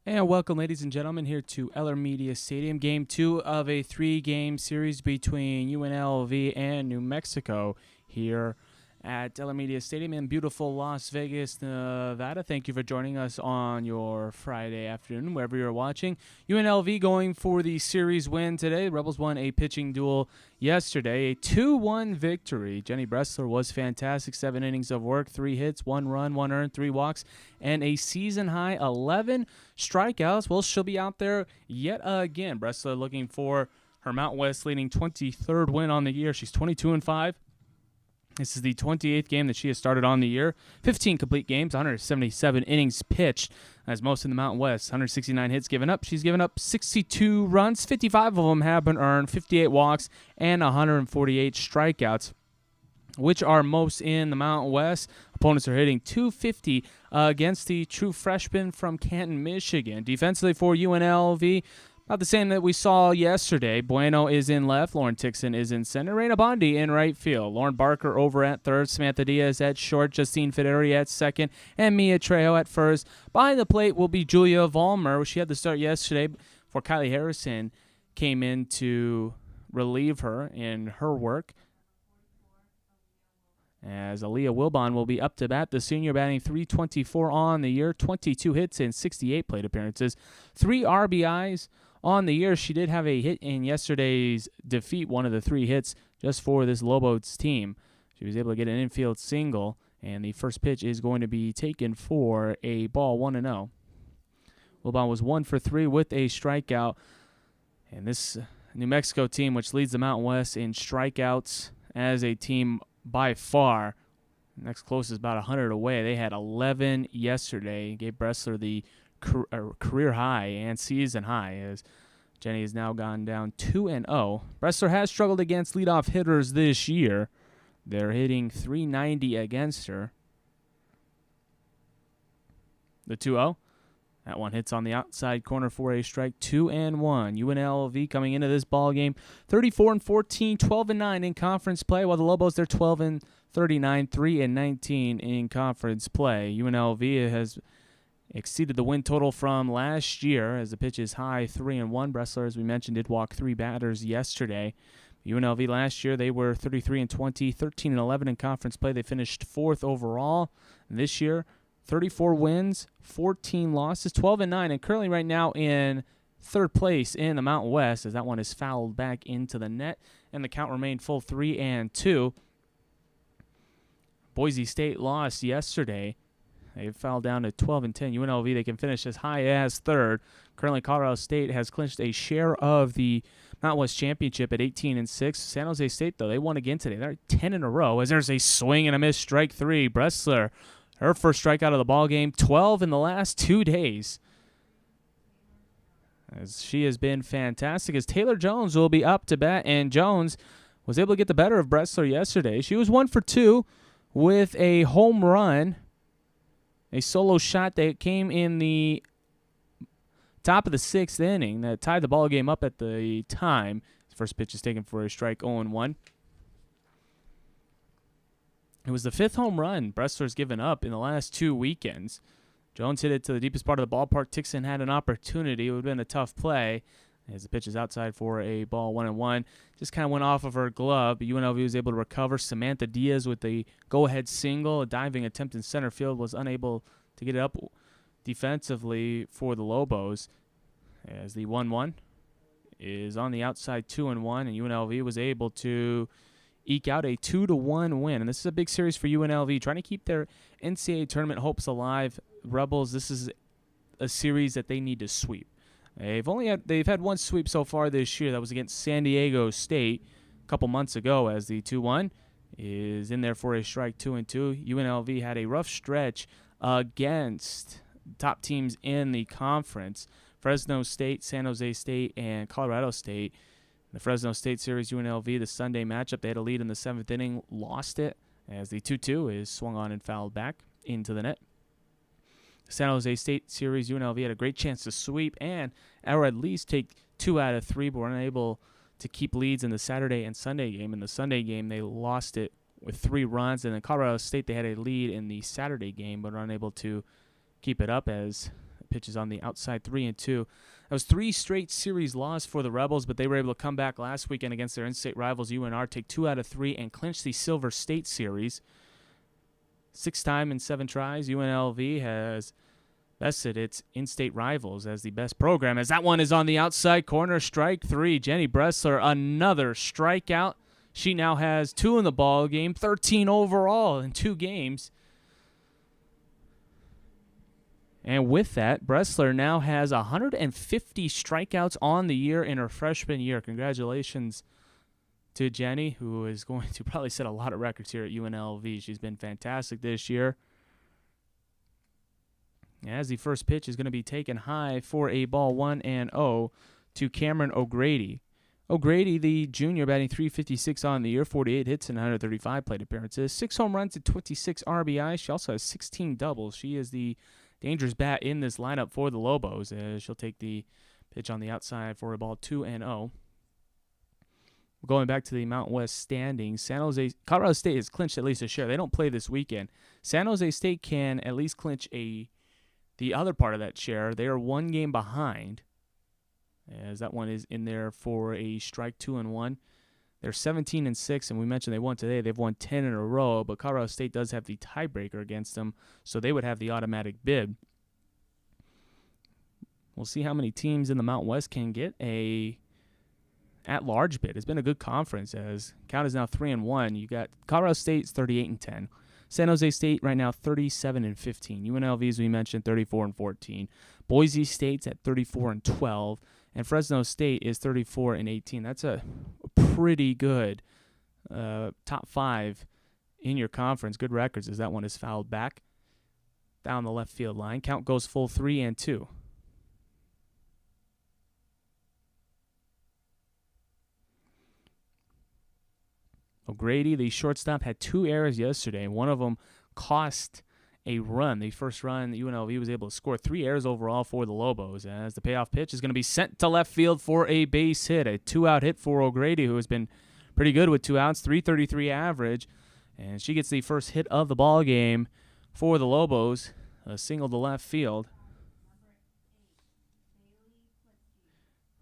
And welcome, ladies and gentlemen, here to Eller Media Stadium, Game 2 of a 3-game series between UNLV and New Mexico here at Eller Media Stadium in beautiful Las Vegas, Nevada. Thank you for joining us on your Friday afternoon, wherever you're watching. UNLV going for the series win today. Rebels won a pitching duel yesterday, a 2-1 victory. Jenny Bressler was fantastic. 7 innings of work, 3 hits, 1 run, 1 earned, 3 walks, and a season-high 11 strikeouts. Well, she'll be out there yet again. Bressler looking for her Mount West leading 23rd win on the year. She's 22-5. This is the 28th game that she has started on the year. 15 complete games, 177 innings pitched, as most in the Mountain West. 169 hits given up. She's given up 62 runs. 55 of them have been earned, 58 walks, and 148 strikeouts, which are most in the Mountain West. Opponents are hitting .250 against the true freshman from Canton, Michigan. Defensively for UNLV, about the same that we saw yesterday. Bueno is in left. Lauren Tixon is in center. Reina Bondi in right field. Lauren Barker over at third. Samantha Diaz at short. Justine Federi at second. And Mia Trejo at first. Behind the plate will be Julia Vollmer. She had the start yesterday before Kylie Harrison came in to relieve her in her work, as Aaliyah Wilbon will be up to bat. The senior batting .324 on the year, 22 hits in 68 plate appearances, 3 RBIs on the year. She did have a hit in yesterday's defeat, one of the 3 hits just for this Lobos team. She was able to get an infield single, and the first pitch is going to be taken for a ball, 1-0. Wilbon was 1 for 3 with a strikeout, and this New Mexico team, which leads the Mountain West in strikeouts as a team by far. Next closest about 100 away. They had 11 yesterday. Gave Bressler the career high and season high, as Jenny has now gone down 2-0. Bressler has struggled against leadoff hitters this year. They're hitting .390 against her. The 2-0. That one hits on the outside corner for a strike. 2-1. UNLV coming into this ball game 34-14, 12-9 in conference play, while the Lobos, they're 12-39, 3-19 in conference play. UNLV has exceeded the win total from last year, as the pitch is high, 3-1. Bressler, as we mentioned, did walk 3 batters yesterday. UNLV last year, they were 33-20, 13-11 in conference play. They finished 4th overall. And this year, 34 wins, 14 losses, 12-9, and currently right now in 3rd place in the Mountain West, as that one is fouled back into the net, and the count remained full 3-2. Boise State lost yesterday. They fell down to 12-10. UNLV, they can finish as high as 3rd. Currently, Colorado State has clinched a share of the Mountain West Championship at 18-6. San Jose State, though, they won again today. They're 10 in a row, as there's a swing and a miss, strike 3. Bressler, her first strikeout of the ball game, 12 in the last 2 days, as she has been fantastic. As Taylor Jones will be up to bat, and Jones was able to get the better of Bressler yesterday. She was 1 for 2 with a home run, a solo shot that came in the top of the 6th inning that tied the ball game up at the time. First pitch is taken for a strike, 0-1. It was the 5th home run Bressler's given up in the last 2 weekends. Jones hit it to the deepest part of the ballpark. Tixon had an opportunity. It would have been a tough play, as the pitch is outside for a ball, 1-1. Just kind of went off of her glove, but UNLV was able to recover. Samantha Diaz with the go-ahead single. A diving attempt in center field, was unable to get it up defensively for the Lobos, as the 1-1 is on the outside, 2-1, and UNLV was able to eke out a 2-1 win. And this is a big series for UNLV, trying to keep their NCAA tournament hopes alive. Rebels, this is a series that they need to sweep. They've had one sweep so far this year. That was against San Diego State a couple months ago, as the 2-1 is in there for a strike, 2-2. UNLV had a rough stretch against top teams in the conference: Fresno State, San Jose State, and Colorado State. The Fresno State series, UNLV, the Sunday matchup, they had a lead in the 7th inning, lost it, as the 2-2 is swung on and fouled back into the net. The San Jose State series, UNLV had a great chance to sweep or at least take 2 out of 3, but were unable to keep leads in the Saturday and Sunday game. In the Sunday game, they lost it with 3 runs, and in Colorado State, they had a lead in the Saturday game, but were unable to keep it up, as pitches on the outside, 3-2. That was 3 straight series loss for the Rebels, but they were able to come back last weekend against their in-state rivals UNR, take 2 out of 3, and clinch the Silver State Series. 6th time in 7 tries, UNLV has bested its in-state rivals as the best program, as that one is on the outside corner, strike 3. Jenny Bressler, another strikeout. She now has 2 in the ball game, 13 overall in 2 games. And with that, Bressler now has 150 strikeouts on the year in her freshman year. Congratulations to Jenny, who is going to probably set a lot of records here at UNLV. She's been fantastic this year. As the first pitch is going to be taken high for a ball, 1-0 to Cameron O'Grady. O'Grady, the junior, batting .356 on the year, 48 hits and 135 plate appearances, 6 home runs and 26 RBIs. She also has 16 doubles. She is the dangerous bat in this lineup for the Lobos, as she'll take the pitch on the outside for a ball, 2-0. Going back to the Mountain West standings, Colorado State has clinched at least a share. They don't play this weekend. San Jose State can at least clinch the other part of that share. They are 1 game behind, as that one is in there for a strike 2-1. They're 17-6, and we mentioned they won today. They've won 10 in a row, but Colorado State does have the tiebreaker against them, so they would have the automatic bid. We'll see how many teams in the Mountain West can get a at-large bid. It's been a good conference, as count is now 3-1. You got Colorado State's 38-10. San Jose State right now 37-15. UNLV, as we mentioned, 34-14. Boise State's at 34-12. And Fresno State is 34-18. That's a pretty good top 5 in your conference. Good records, as that one is fouled back down the left field line. Count goes full, 3-2. O'Grady, the shortstop, had 2 errors yesterday, and one of them cost a run. The first run, UNLV was able to score 3 errors overall for the Lobos, as the payoff pitch is going to be sent to left field for a base hit. A 2-out hit for O'Grady, who has been pretty good with 2 outs, .333 average, and she gets the first hit of the ball game for the Lobos, a single to left field.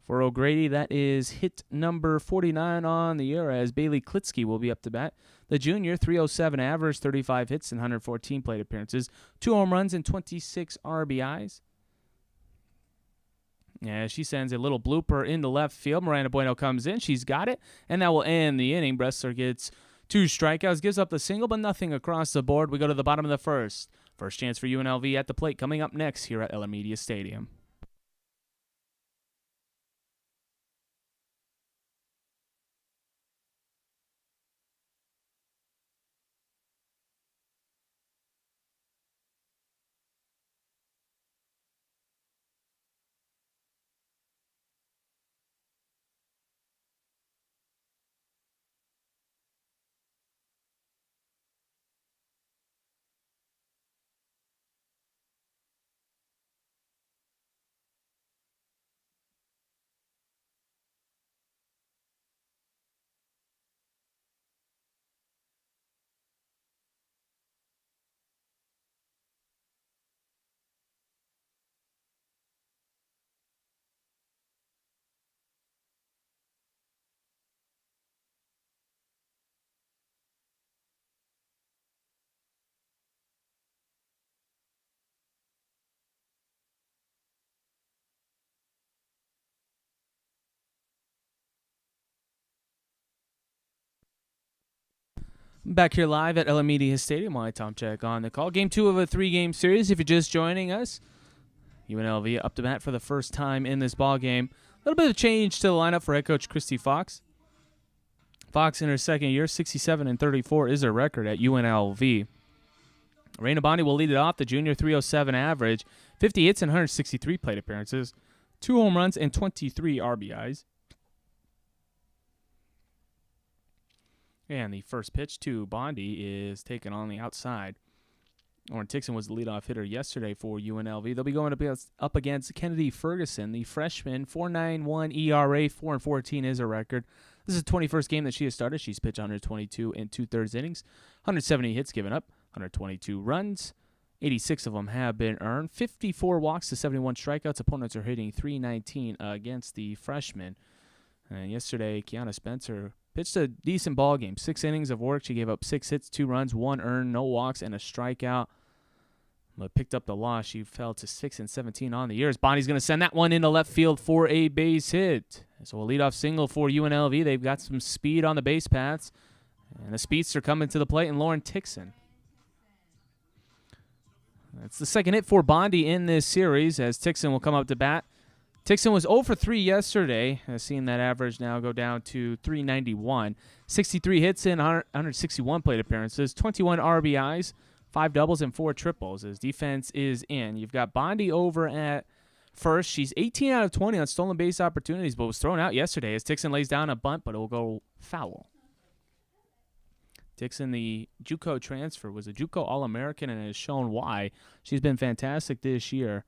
For O'Grady, that is hit number 49 on the year, as Bailey Klitsky will be up to bat. The junior, .307 average, 35 hits and 114 plate appearances, 2 home runs and 26 RBIs. Yeah, she sends a little blooper into left field. Miranda Bueno comes in. She's got it, and that will end the inning. Bressler gets 2 strikeouts, gives up the single, but nothing across the board. We go to the bottom of the first. First chance for UNLV at the plate coming up next here at Media Stadium. Back here live at Media Stadium, while Tom Check on the call. Game 2 of a 3-game series. If you're just joining us, UNLV up to bat for the first time in this ball game. A little bit of change to the lineup for head coach Christy Fox. Fox in her second year, 67-34 is her record at UNLV. Raina Bondi will lead it off. The junior, .307 average, 50 hits and 163 plate appearances, 2 home runs and 23 RBIs. And the first pitch to Bondi is taken on the outside. Lauren Tixon was the leadoff hitter yesterday for UNLV. They'll be going up against Kennedy Ferguson, the freshman, 4.91 ERA, 4-14 is her record. This is the 21st game that she has started. She's pitched 122 2/3 innings, 170 hits given up, 122 runs, 86 of them have been earned. 54 walks to 71 strikeouts. Opponents are hitting .319 against the freshman. And yesterday, Kiana Spencer pitched a decent ball game. 6 innings of work. She gave up 6 hits, 2 runs, 1 earned, no walks, and a strikeout. But picked up the loss. She fell to 6-17 on the year. Bonnie's going to send that one into left field for a base hit. So a leadoff single for UNLV. They've got some speed on the base paths. And the speedster coming to the plate, and Lauren Tixon. That's the second hit for Bondi in this series as Tixon will come up to bat. Tixon was 0 for 3 yesterday, seeing that average now go down to .391. 63 hits in 161 plate appearances, 21 RBIs, 5 doubles, and 4 triples. His defense is in. You've got Bondi over at first. She's 18 out of 20 on stolen base opportunities, but was thrown out yesterday as Tixon lays down a bunt, but it will go foul. Tixon, the JUCO transfer, was a JUCO All-American and has shown why. She's been fantastic this year.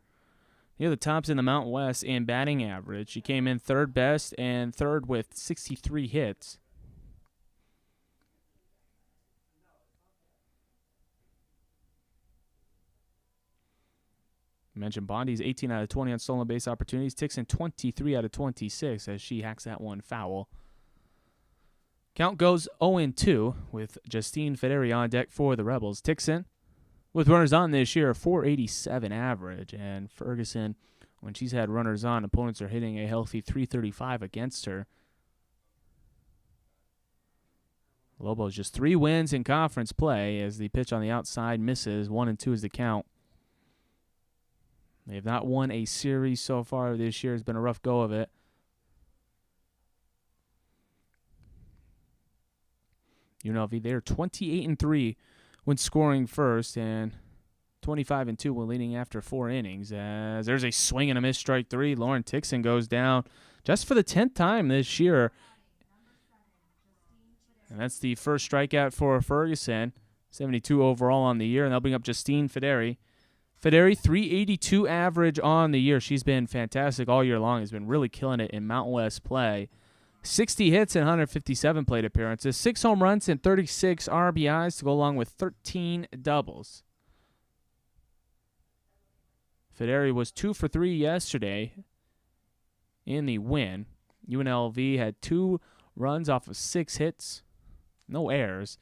Near the tops in the Mountain West in batting average. She came in third best and third with 63 hits. I mentioned Bondi's 18 out of 20 on stolen base opportunities. Tixon 23 out of 26 as she hacks that one foul. Count goes 0-2 with Justine Federi on deck for the Rebels. Tixon, with runners on this year, 487 average. And Ferguson, when she's had runners on, opponents are hitting a healthy 335 against her. Lobos just 3 wins in conference play as the pitch on the outside misses. 1-2 is the count. They have not won a series so far this year. It's been a rough go of it. UNLV, they're 28-3 when scoring first and 25-2 when leading after 4 innings. As there's a swing and a miss, strike 3. Lauren Tixon goes down just for the 10th time this year. And that's the first strikeout for Ferguson. 72 overall on the year, and they'll bring up Justine Federi. Federi, 382 average on the year. She's been fantastic all year long. Has been really killing it in Mountain West play. 60 hits and 157 plate appearances, 6 home runs and 36 RBIs to go along with 13 doubles. Federi was 2 for 3 yesterday in the win. UNLV had 2 runs off of 6 hits, no errors.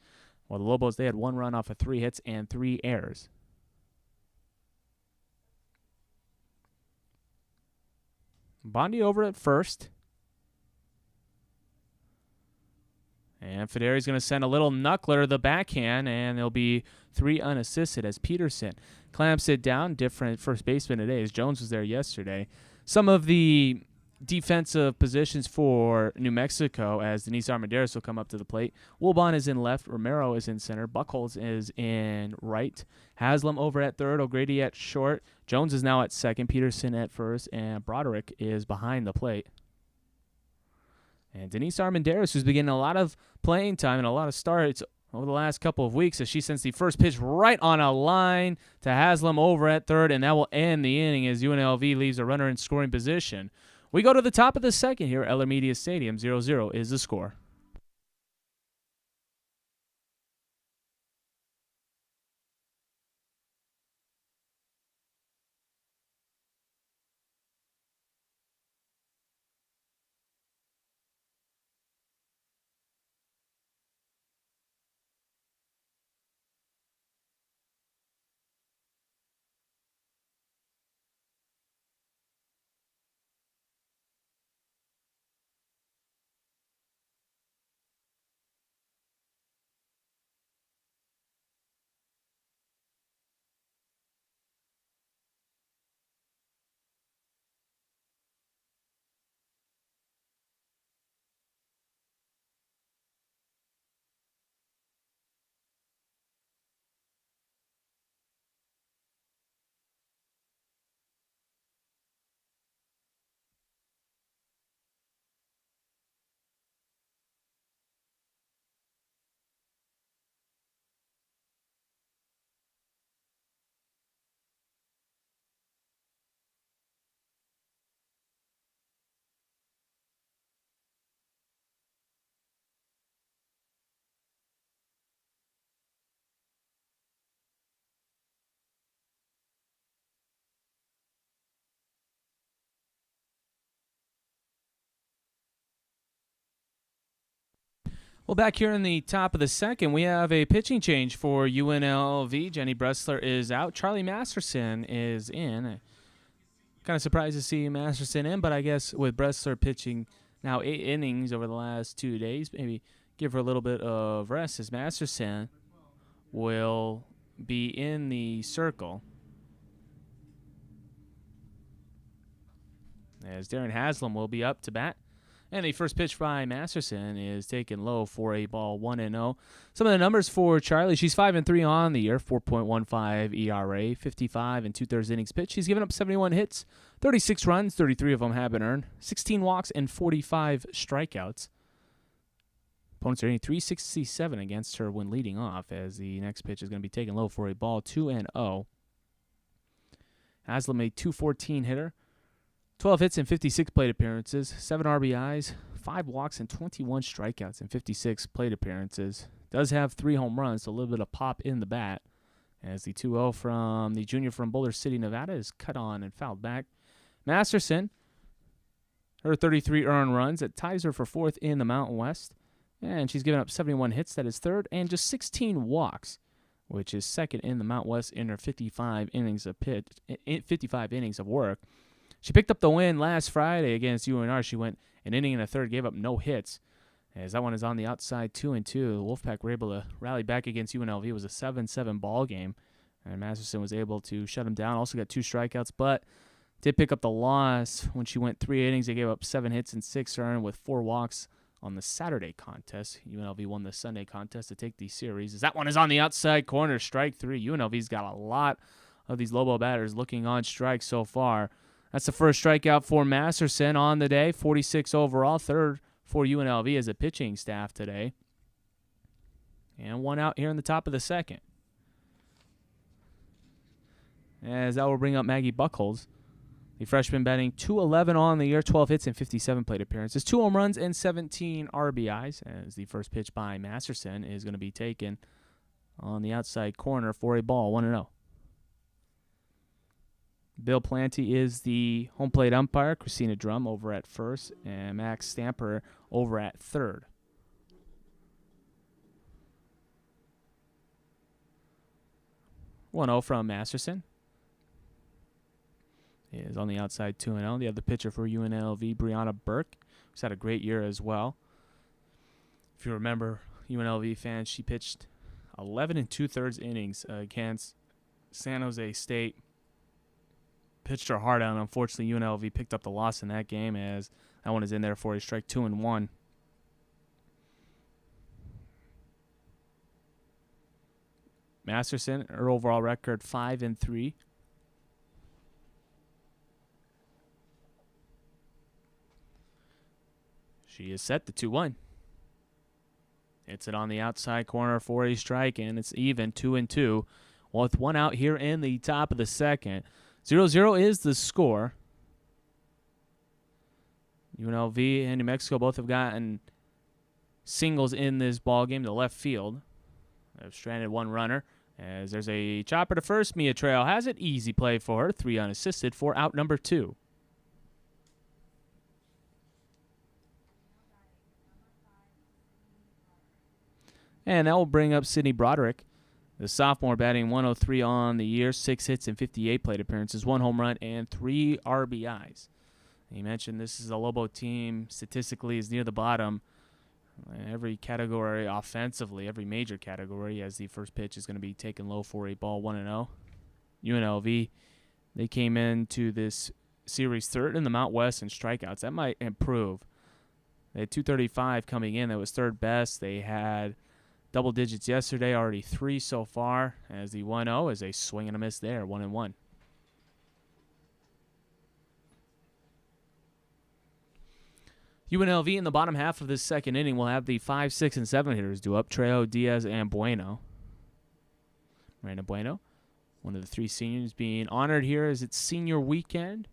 While the Lobos, they had 1 run off of 3 hits and 3 errors. Bondi over at first. And Federi's going to send a little knuckler to the backhand, and there'll be 3 unassisted as Peterson clamps it down. Different first baseman today as Jones was there yesterday. Some of the defensive positions for New Mexico as Denise Armendariz will come up to the plate. Wilbon is in left. Romero is in center. Buchholz is in right. Haslam over at third. O'Grady at short. Jones is now at second. Peterson at first. And Broderick is behind the plate. And Denise Armendariz, who's been getting a lot of playing time and a lot of starts over the last couple of weeks, as she sends the first pitch right on a line to Haslam over at third, and that will end the inning as UNLV leaves a runner in scoring position. We go to the top of the second here at Eller Media Stadium. 0-0 is the score. Well, back here in the top of the second, we have a pitching change for UNLV. Jenny Bressler is out. Charlie Masterson is in. Kind of surprised to see Masterson in, but I guess with Bressler pitching now 8 innings over the last 2 days, maybe give her a little bit of rest as Masterson will be in the circle. As Darren Haslam will be up to bat. And the first pitch by Masterson is taken low for a ball 1-0. Some of the numbers for Charlie: she's 5-3 on the year, 4.15 ERA, 55 and 2/3 innings pitched. She's given up 71 hits, 36 runs, 33 of them have been earned, 16 walks and 45 strikeouts. Opponents are hitting 367 against her when leading off, as the next pitch is going to be taken low for a ball 2-0. Haslam, a 214 hitter. 12 hits and 56 plate appearances, 7 RBIs, 5 walks, and 21 strikeouts in 56 plate appearances. Does have 3 home runs, so a little bit of pop in the bat, as the 2-0 from the junior from Boulder City, Nevada, is cut on and fouled back. Masterson, her 33 earned runs, that ties her for 4th in the Mountain West, and she's given up 71 hits, that is 3rd, and just 16 walks, which is 2nd in the Mountain West in her 55 innings of work. She picked up the win last Friday against UNR. She went an inning and a third, gave up no hits. As that one is on the outside, 2-2. The Wolfpack were able to rally back against UNLV. It was a 7-7 ball game, and Masterson was able to shut them down. Also got 2 strikeouts, but did pick up the loss when she went 3 innings. They gave up 7 hits and 6 earned with 4 walks on the Saturday contest. UNLV won the Sunday contest to take the series. As that one is on the outside corner, strike 3. UNLV's got a lot of these Lobo batters looking on strike so far. That's the first strikeout for Masterson on the day, 46 overall, 3rd for UNLV as a pitching staff today. And 1 out here in the top of the second. As that will bring up Maggie Buchholz, the freshman, batting .211 on the year, 12 hits and 57 plate appearances, 2 home runs and 17 RBIs, as the first pitch by Masterson is going to be taken on the outside corner for a ball, 1-0. Bill Planty is the home plate umpire. Christina Drum over at first, and Max Stamper over at third. .1-0 from Masterson. Is on the outside 2-0. The other pitcher for UNLV, Brianna Burke, who's had a great year as well. If you remember, UNLV fans, she pitched 11 2/3 innings against San Jose State. Pitched her heart out, and unfortunately UNLV picked up the loss in that game, as that one is in there for a strike 2-1. Masterson, her overall record 5-3. She is set to 2-1. Hits it on the outside corner for a strike, and it's even 2-2 with 1 out here in the top of the second. 0-0 is the score. UNLV and New Mexico both have gotten singles in this ball game to left field. They've stranded 1 runner, as there's a chopper to first. Mia Trail has it. Easy play for her. 3 unassisted for out number 2. And that will bring up Sydney Broderick, the sophomore, batting .103 on the year, 6 hits and 58 plate appearances, 1 home run and 3 RBIs. You mentioned this is a Lobo team, statistically is near the bottom in every category offensively, every major category, as the first pitch is going to be taken low for a ball 1-0. UNLV, they came into this series 3rd in the Mount West in strikeouts. That might improve. They had 235 coming in. That was 3rd best. They had double digits yesterday, already 3 so far, as the 1-0 is a swing and a miss there, 1-1. UNLV in the bottom half of this second inning will have the 5, 6, and 7 hitters due up: Trejo, Diaz, and Bueno. Miranda Bueno, one of the 3 seniors, being honored here as it's senior weekend.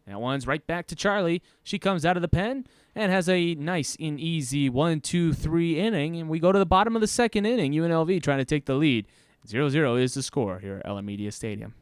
That one's right back to Charlie. She comes out of the pen and has a nice and easy 1, 2, 3 inning. And we go to the bottom of the second inning. UNLV trying to take the lead. 0-0 is the score here at Eller Media Stadium.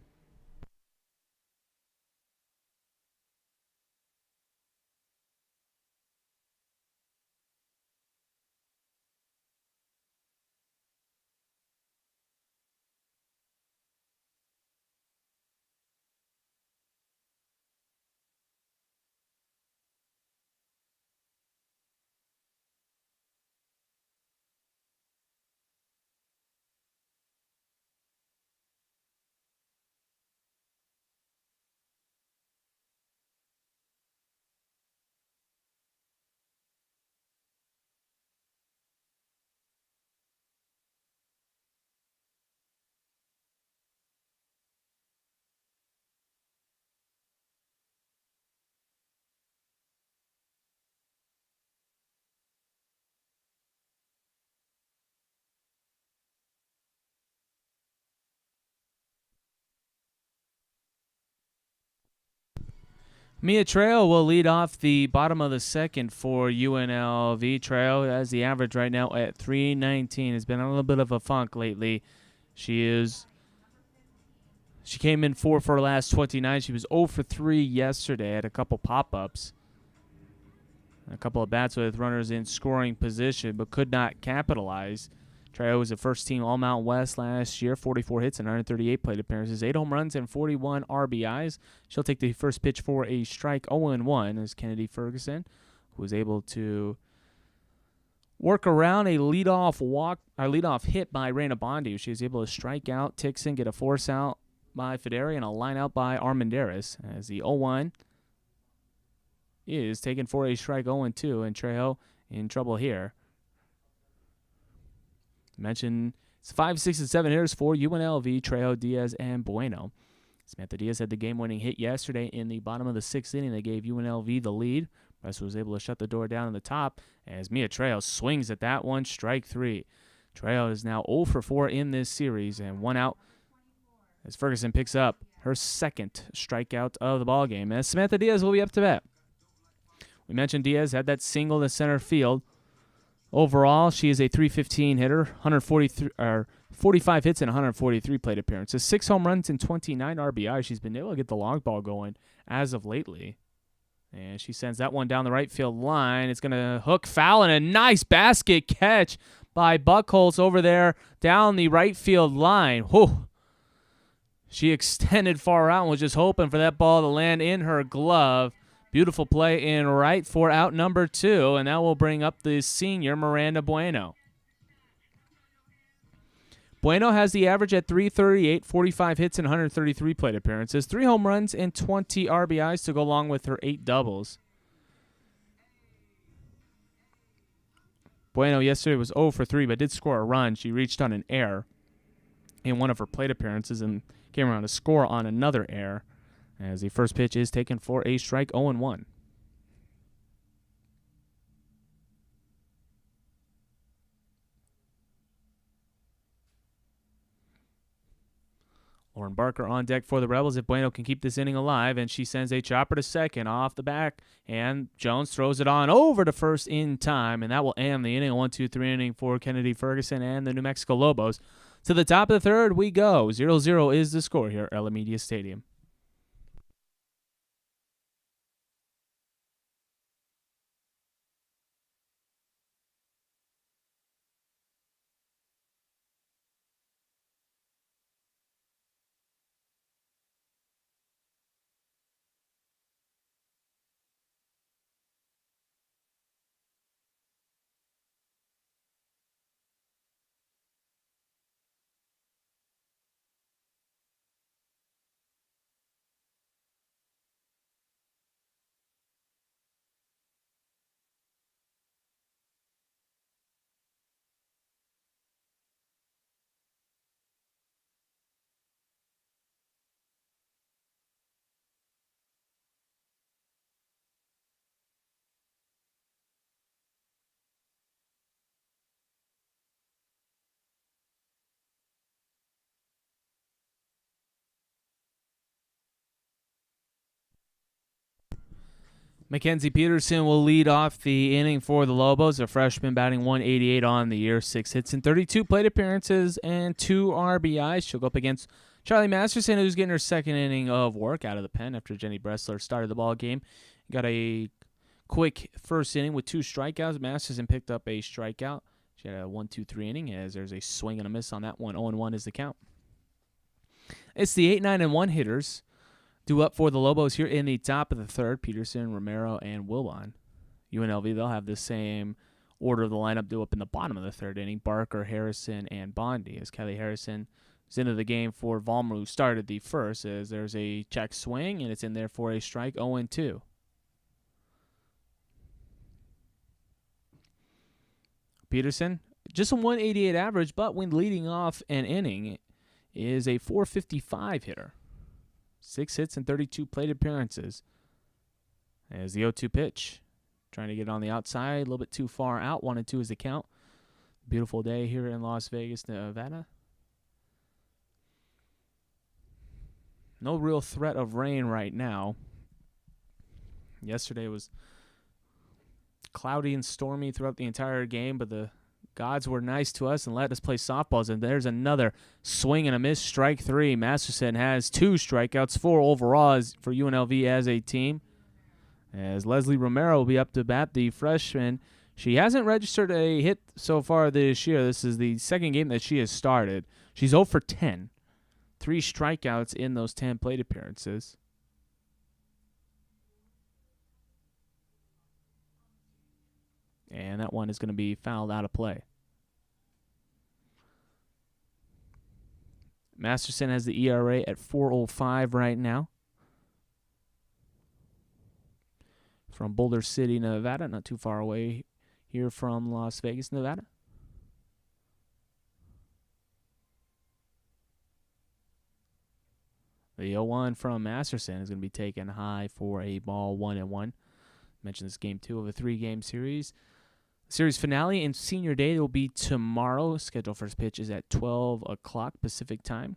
Mia Trejo will lead off the bottom of the second for UNLV. Trejo has the average right now at 319. Has been on a little bit of a funk lately. She came in 4 for her last 29. She was 0 for 3 yesterday. Had a couple pop-ups. A couple of bats with runners in scoring position, but could not capitalize. Trejo was a first-team All-Mountain West last year, 44 hits and 138 plate appearances, 8 home runs and 41 RBIs. She'll take the first pitch for a strike, 0-1, as Kennedy Ferguson, who was able to work around a leadoff hit by Raina Bondi. She was able to strike out Tixon, get a force out by Federi, and a line out by Armendariz, as the 0-1 is taken for a strike, 0-2, and Trejo in trouble here. Mentioned it's 5, 6, and 7 hitters for UNLV, Trejo, Diaz, and Bueno. Samantha Diaz had the game-winning hit yesterday in the bottom of the 6th inning. They gave UNLV the lead. Russ was able to shut the door down in the top as Mia Trejo swings at that one, strike 3. Trejo is now 0 for 4 in this series and 1 out as Ferguson picks up her second strikeout of the ballgame. As Samantha Diaz will be up to bat. We mentioned Diaz had that single to center field. Overall, she is a .315 hitter, 45 hits and 143 plate appearances, 6 home runs and 29 RBI. She's been able to get the long ball going as of lately. And she sends that one down the right field line. It's going to hook foul, and a nice basket catch by Buchholz over there down the right field line. Whew. She extended far out and was just hoping for that ball to land in her glove. Beautiful play in right for out number 2, and that will bring up the senior Miranda Bueno. Bueno has the average at .338, 45 hits and 133 plate appearances, 3 home runs and 20 RBIs to go along with her 8 doubles. Bueno yesterday was 0 for 3, but did score a run. She reached on an error in one of her plate appearances and came around to score on another error. As the first pitch is taken for a strike, 0-1. Lauren Barker on deck for the Rebels if Bueno can keep this inning alive, and she sends a chopper to second off the back, and Jones throws it on over to first in time, and that will end the inning, a 1-2-3 inning for Kennedy Ferguson and the New Mexico Lobos. To the top of the third we go. 0-0 is the score here at Alameda Stadium. Mackenzie Peterson will lead off the inning for the Lobos, a freshman batting .188 on the year, 6 hits and 32 plate appearances and 2 RBIs. She'll go up against Charlie Masterson, who's getting her second inning of work out of the pen after Jenny Bressler started the ball game. Got a quick first inning with 2 strikeouts. Masterson picked up a strikeout. She had a 1-2-3 inning as there's a swing and a miss on that one. 0-1 is the count. It's the 8, 9, and 1 hitters due up for the Lobos here in the top of the third. Peterson, Romero, and Wilbon. UNLV, they'll have the same order of the lineup due up in the bottom of the third inning. Barker, Harrison, and Bondi. As Kelly Harrison is into the game for Vollmer, who started the first, as there's a check swing, and it's in there for a strike, 0-2. Peterson, just a .188 average, but when leading off an inning, is a .455 hitter. 6 hits and 32 plate appearances. As the 0-2 pitch. Trying to get on the outside, a little bit too far out. 1-2 is the count. Beautiful day here in Las Vegas, Nevada. No real threat of rain right now. Yesterday was cloudy and stormy throughout the entire game, but the gods were nice to us and let us play softballs. And there's another swing and a miss, strike three. Masterson has 2 strikeouts, 4 overall for UNLV as a team. As Leslie Romero will be up to bat, the freshman. She hasn't registered a hit so far this year. This is the second game that she has started. She's 0 for 10. 3 strikeouts in those 10 plate appearances. And that one is going to be fouled out of play. Masterson has the ERA at 4.05 right now. From Boulder City, Nevada, not too far away here from Las Vegas, Nevada. The 0-1 from Masterson is going to be taken high for a ball, 1-1. Mentioned this game 2 of a 3-game series. Series finale and senior day will be tomorrow. Scheduled first pitch is at 12 o'clock Pacific time.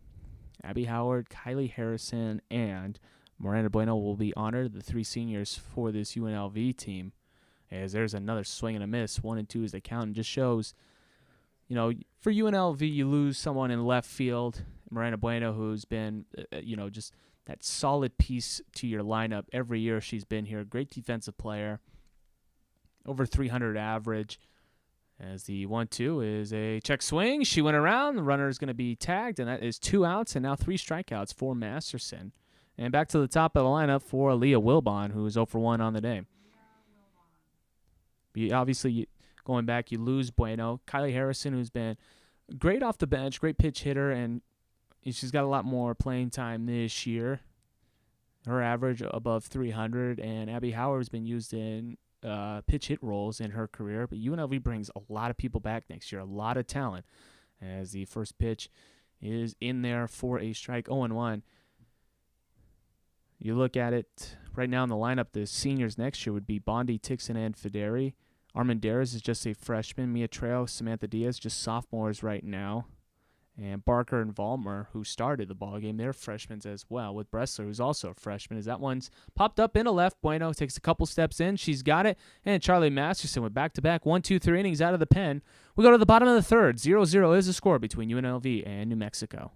Abby Howard, Kylie Harrison, and Miranda Bueno will be honored, the 3 seniors for this UNLV team. As there's another swing and a miss. 1-2 is the count, and just shows, for UNLV, you lose someone in left field. Miranda Bueno, who's been, just that solid piece to your lineup every year she's been here. Great defensive player. Over 300 average. As the 1-2 is a check swing. She went around. The runner is going to be tagged, and that is 2 outs and now 3 strikeouts for Masterson. And back to the top of the lineup for Leah Wilbon, who is 0 for 1 on the day. Obviously, going back, you lose Bueno. Kylie Harrison, who's been great off the bench, great pitch hitter, and she's got a lot more playing time this year. Her average above 300, and Abby Howard's been used in pitch hit roles in her career, but UNLV brings a lot of people back next year, a lot of talent, as the first pitch is in there for a strike. 0-1. You look at it right now in the lineup, the seniors next year would be Bondi, Tixon, and Fideri. Armendariz is just a freshman. Mia Trejo, Samantha Diaz, just sophomores right now. And Barker and Vollmer, who started the ballgame, they're freshmen as well, with Bressler, who's also a freshman. As that one's popped up into left, Bueno takes a couple steps in. She's got it. And Charlie Masterson with back-to-back 1, 2, 3 innings out of the pen. We go to the bottom of the third. 0-0 is the score between UNLV and New Mexico.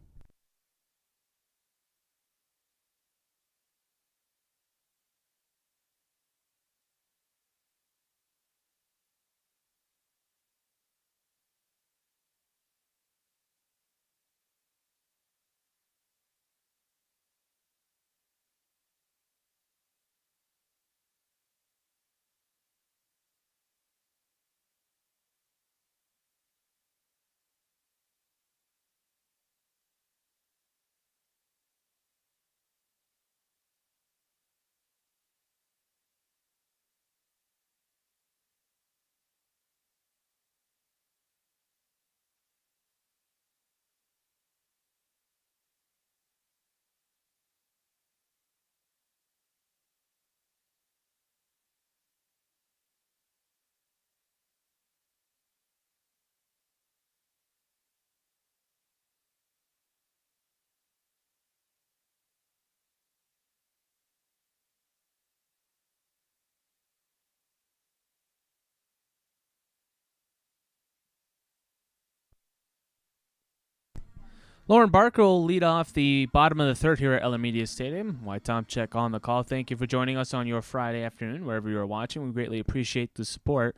Lauren Barker will lead off the bottom of the third here at Eller Media Stadium. White Tomczyk on the call. Thank you for joining us on your Friday afternoon, wherever you are watching. We greatly appreciate the support.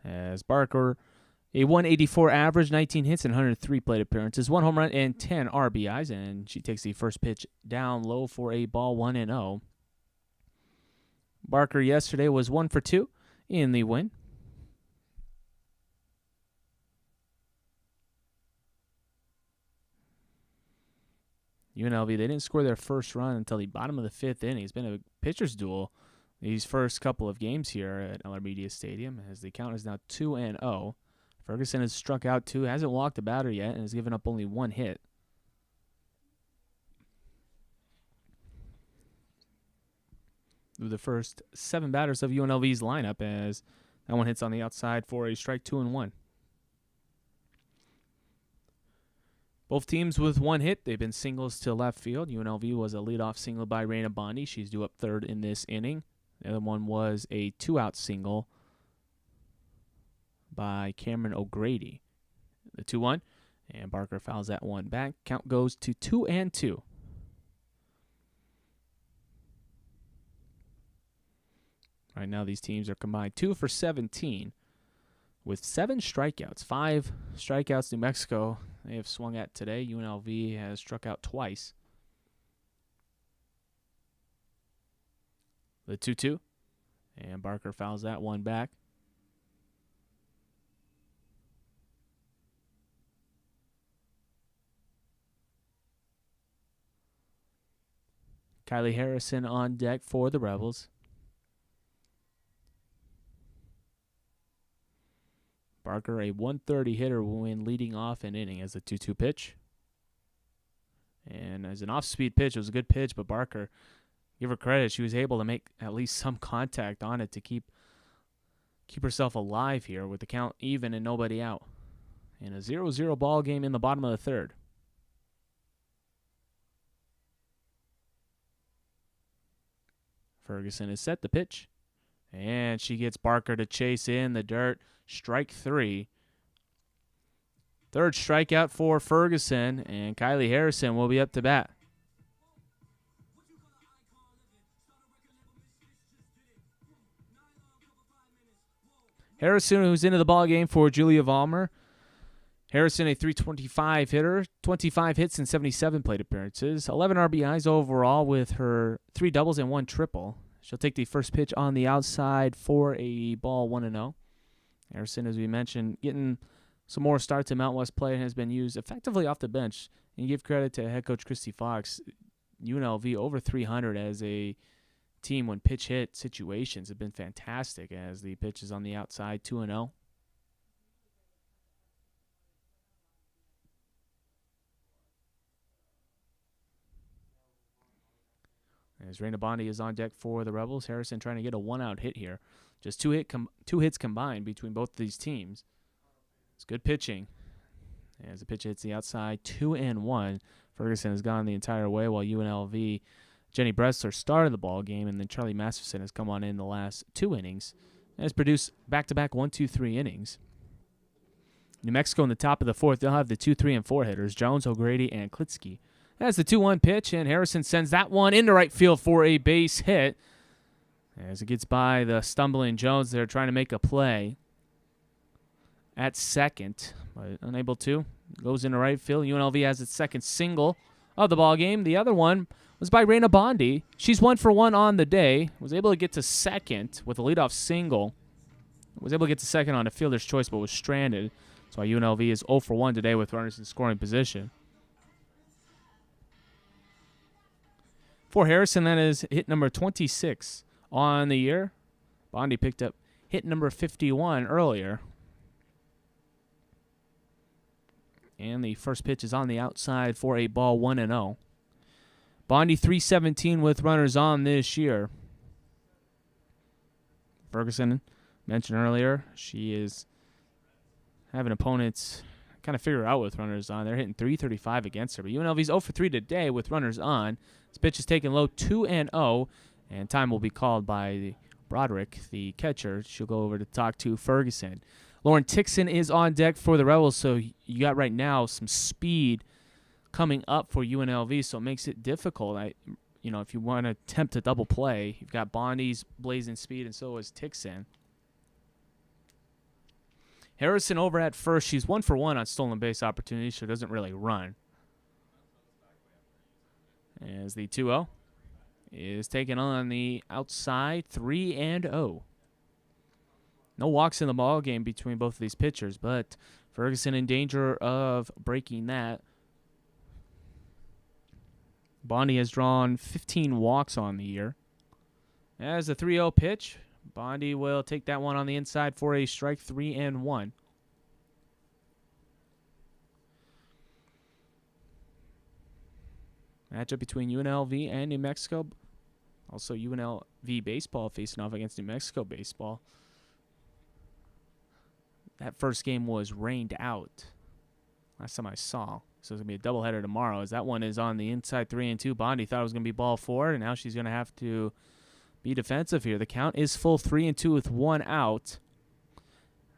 As Barker, a 184 average, 19 hits and 103 plate appearances, 1 home run and 10 RBIs, and she takes the first pitch down low for a ball, 1-0. Barker yesterday was 1 for 2 in the win. UNLV, they didn't score their first run until the bottom of the 5th inning. It's been a pitcher's duel these first couple of games here at Eller Media Stadium, as the count is now 2-0. Ferguson has struck out 2, hasn't walked a batter yet, and has given up only 1 hit. Through the first 7 batters of UNLV's lineup, as that one hits on the outside for a strike, 2-1. Both teams with 1 hit. They've been singles to left field. UNLV was a leadoff single by Raina Bondi. She's due up third in this inning. The other one was a 2-out single by Cameron O'Grady. The 2-1, and Barker fouls that one back. Count goes to 2-2. Right now, these teams are combined 2 for 17 with 7 strikeouts. 5 strikeouts New Mexico they have swung at today. UNLV has struck out twice. The 2-2, and Barker fouls that one back. Kylie Harrison on deck for the Rebels. Barker, a 130 hitter when leading off an inning as a 2-2 pitch. And as an off-speed pitch, it was a good pitch, but Barker, give her credit, she was able to make at least some contact on it to keep herself alive here with the count even and nobody out. In a 0-0 ball game in the bottom of the third. Ferguson is set the pitch, and she gets Barker to chase in the dirt. Strike 3. Third strikeout for Ferguson, and Kylie Harrison will be up to bat. Harrison, who's into the ball game for Julia Vollmer. Harrison, a .325 hitter, 25 hits and 77 plate appearances, 11 RBIs overall with her 3 doubles and 1 triple. She'll take the first pitch on the outside for a ball 1-0. Harrison, as we mentioned, getting some more starts in Mountain West play and has been used effectively off the bench. And you give credit to head coach Christy Fox. UNLV over 300 as a team when pitch hit situations have been fantastic as the pitch is on the outside 2-0. As Raina Bondi is on deck for the Rebels, Harrison trying to get a 1-out hit here. Just two hits combined between both of these teams. It's good pitching. As the pitch hits the outside, 2-1. Ferguson has gone the entire way while UNLV, Jenny Bressler started the ball game, and then Charlie Masterson has come on in the last 2 innings and has produced back-to-back 1-2-3 innings. New Mexico in the top of the fourth, they'll have the 2, 3, and 4 hitters, Jones, O'Grady, and Klitsky. That's the 2-1 pitch, and Harrison sends that one into right field for a base hit. As it gets by the stumbling Jones, they're trying to make a play at second, but unable to. Goes into right field. UNLV has its second single of the ball game. The other one was by Raina Bondi. She's 1 for 1 on the day. Was able to get to second with a leadoff single. Was able to get to second on a fielder's choice, but was stranded. That's why UNLV is 0 for 1 today with runners in scoring position. For Harrison, that is hit number 26 on the year. Bondi picked up hit number 51 earlier. And the first pitch is on the outside for a ball 1-0. Bondi 317 with runners on this year. Ferguson mentioned earlier, she is having opponents kind of figure out with runners on. They're hitting 335 against her. But UNLV's 0 for 3 today with runners on. This pitch is taken low 2-0, and time will be called by Broderick, the catcher. She'll go over to talk to Ferguson. Lauren Tixon is on deck for the Rebels, so you got right now some speed coming up for UNLV, so it makes it difficult. If you want to attempt a double play, you've got Bondi's blazing speed, and so is Tixon. Harrison over at first. She's 1 for 1 on stolen base opportunities, so doesn't really run. As the 2-0 is taken on the outside, 3-0. No walks in the ball game between both of these pitchers, but Ferguson in danger of breaking that. Bondi has drawn 15 walks on the year. As the 3-0 pitch, Bondi will take that one on the inside for a strike, 3-1. Matchup between UNLV and New Mexico. Also UNLV baseball facing off against New Mexico baseball. That first game was rained out last time I saw. So it's going to be a doubleheader tomorrow. As that one is on the inside 3-2. Bondi thought it was going to be ball 4, and now she's going to have to be defensive here. The count is full 3-2 with 1 out.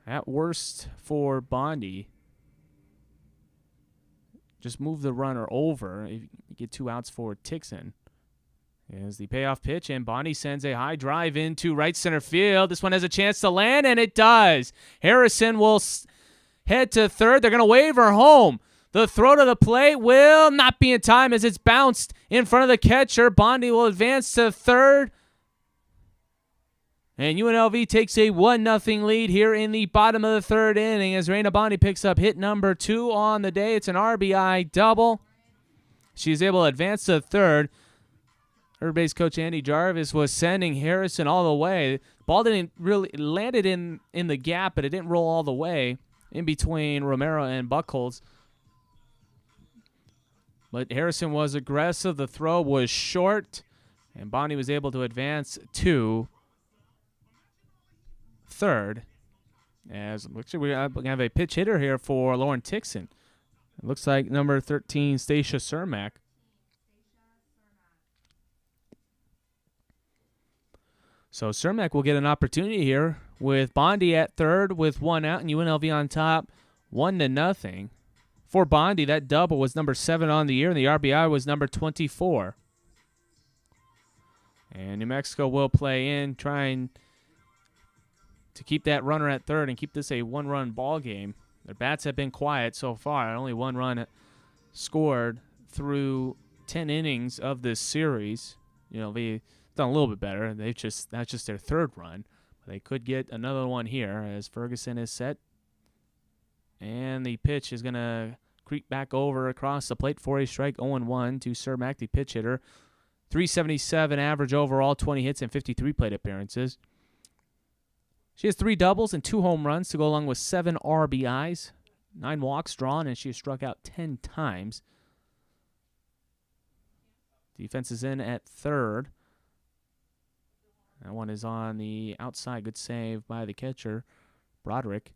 At worst for Bondi. Just move the runner over. If you get 2 outs for Tixon. Here's the payoff pitch, and Bondi sends a high drive into right center field. This one has a chance to land, and it does. Harrison will head to third. They're going to wave her home. The throw to the plate will not be in time as it's bounced in front of the catcher. Bondi will advance to third. And UNLV takes a 1-0 lead here in the bottom of the third inning as Raina Bondi picks up hit number 2 on the day. It's an RBI double. She's able to advance to third. Third base coach Andy Jarvis was sending Harrison all the way. The ball didn't really landed in the gap, but it didn't roll all the way in between Romero and Buchholz. But Harrison was aggressive. The throw was short, and Bondi was able to advance to third. As we're going to have a pitch hitter here for Lauren Tixon. It looks like number 13, Stacia Cermak. So Cermak will get an opportunity here with Bondi at third with 1 out and UNLV on top 1-0. For Bondi, that double was number 7 on the year, and the RBI was number 24. And New Mexico will play in, trying to keep that runner at third and keep this a 1-run ball game. Their bats have been quiet so far. Only 1 run scored through 10 innings of this series. UNLV done a little bit better. That's just their 3rd run. But they could get another one here as Ferguson is set. And the pitch is going to creep back over across the plate for a strike. 0-1 to Cermak, the pitch hitter. 377 average overall, 20 hits and 53 plate appearances. She has 3 doubles and 2 home runs to go along with 7 RBIs, 9 walks drawn, and she has struck out 10 times. Defense is in at third. That one is on the outside. Good save by the catcher, Broderick.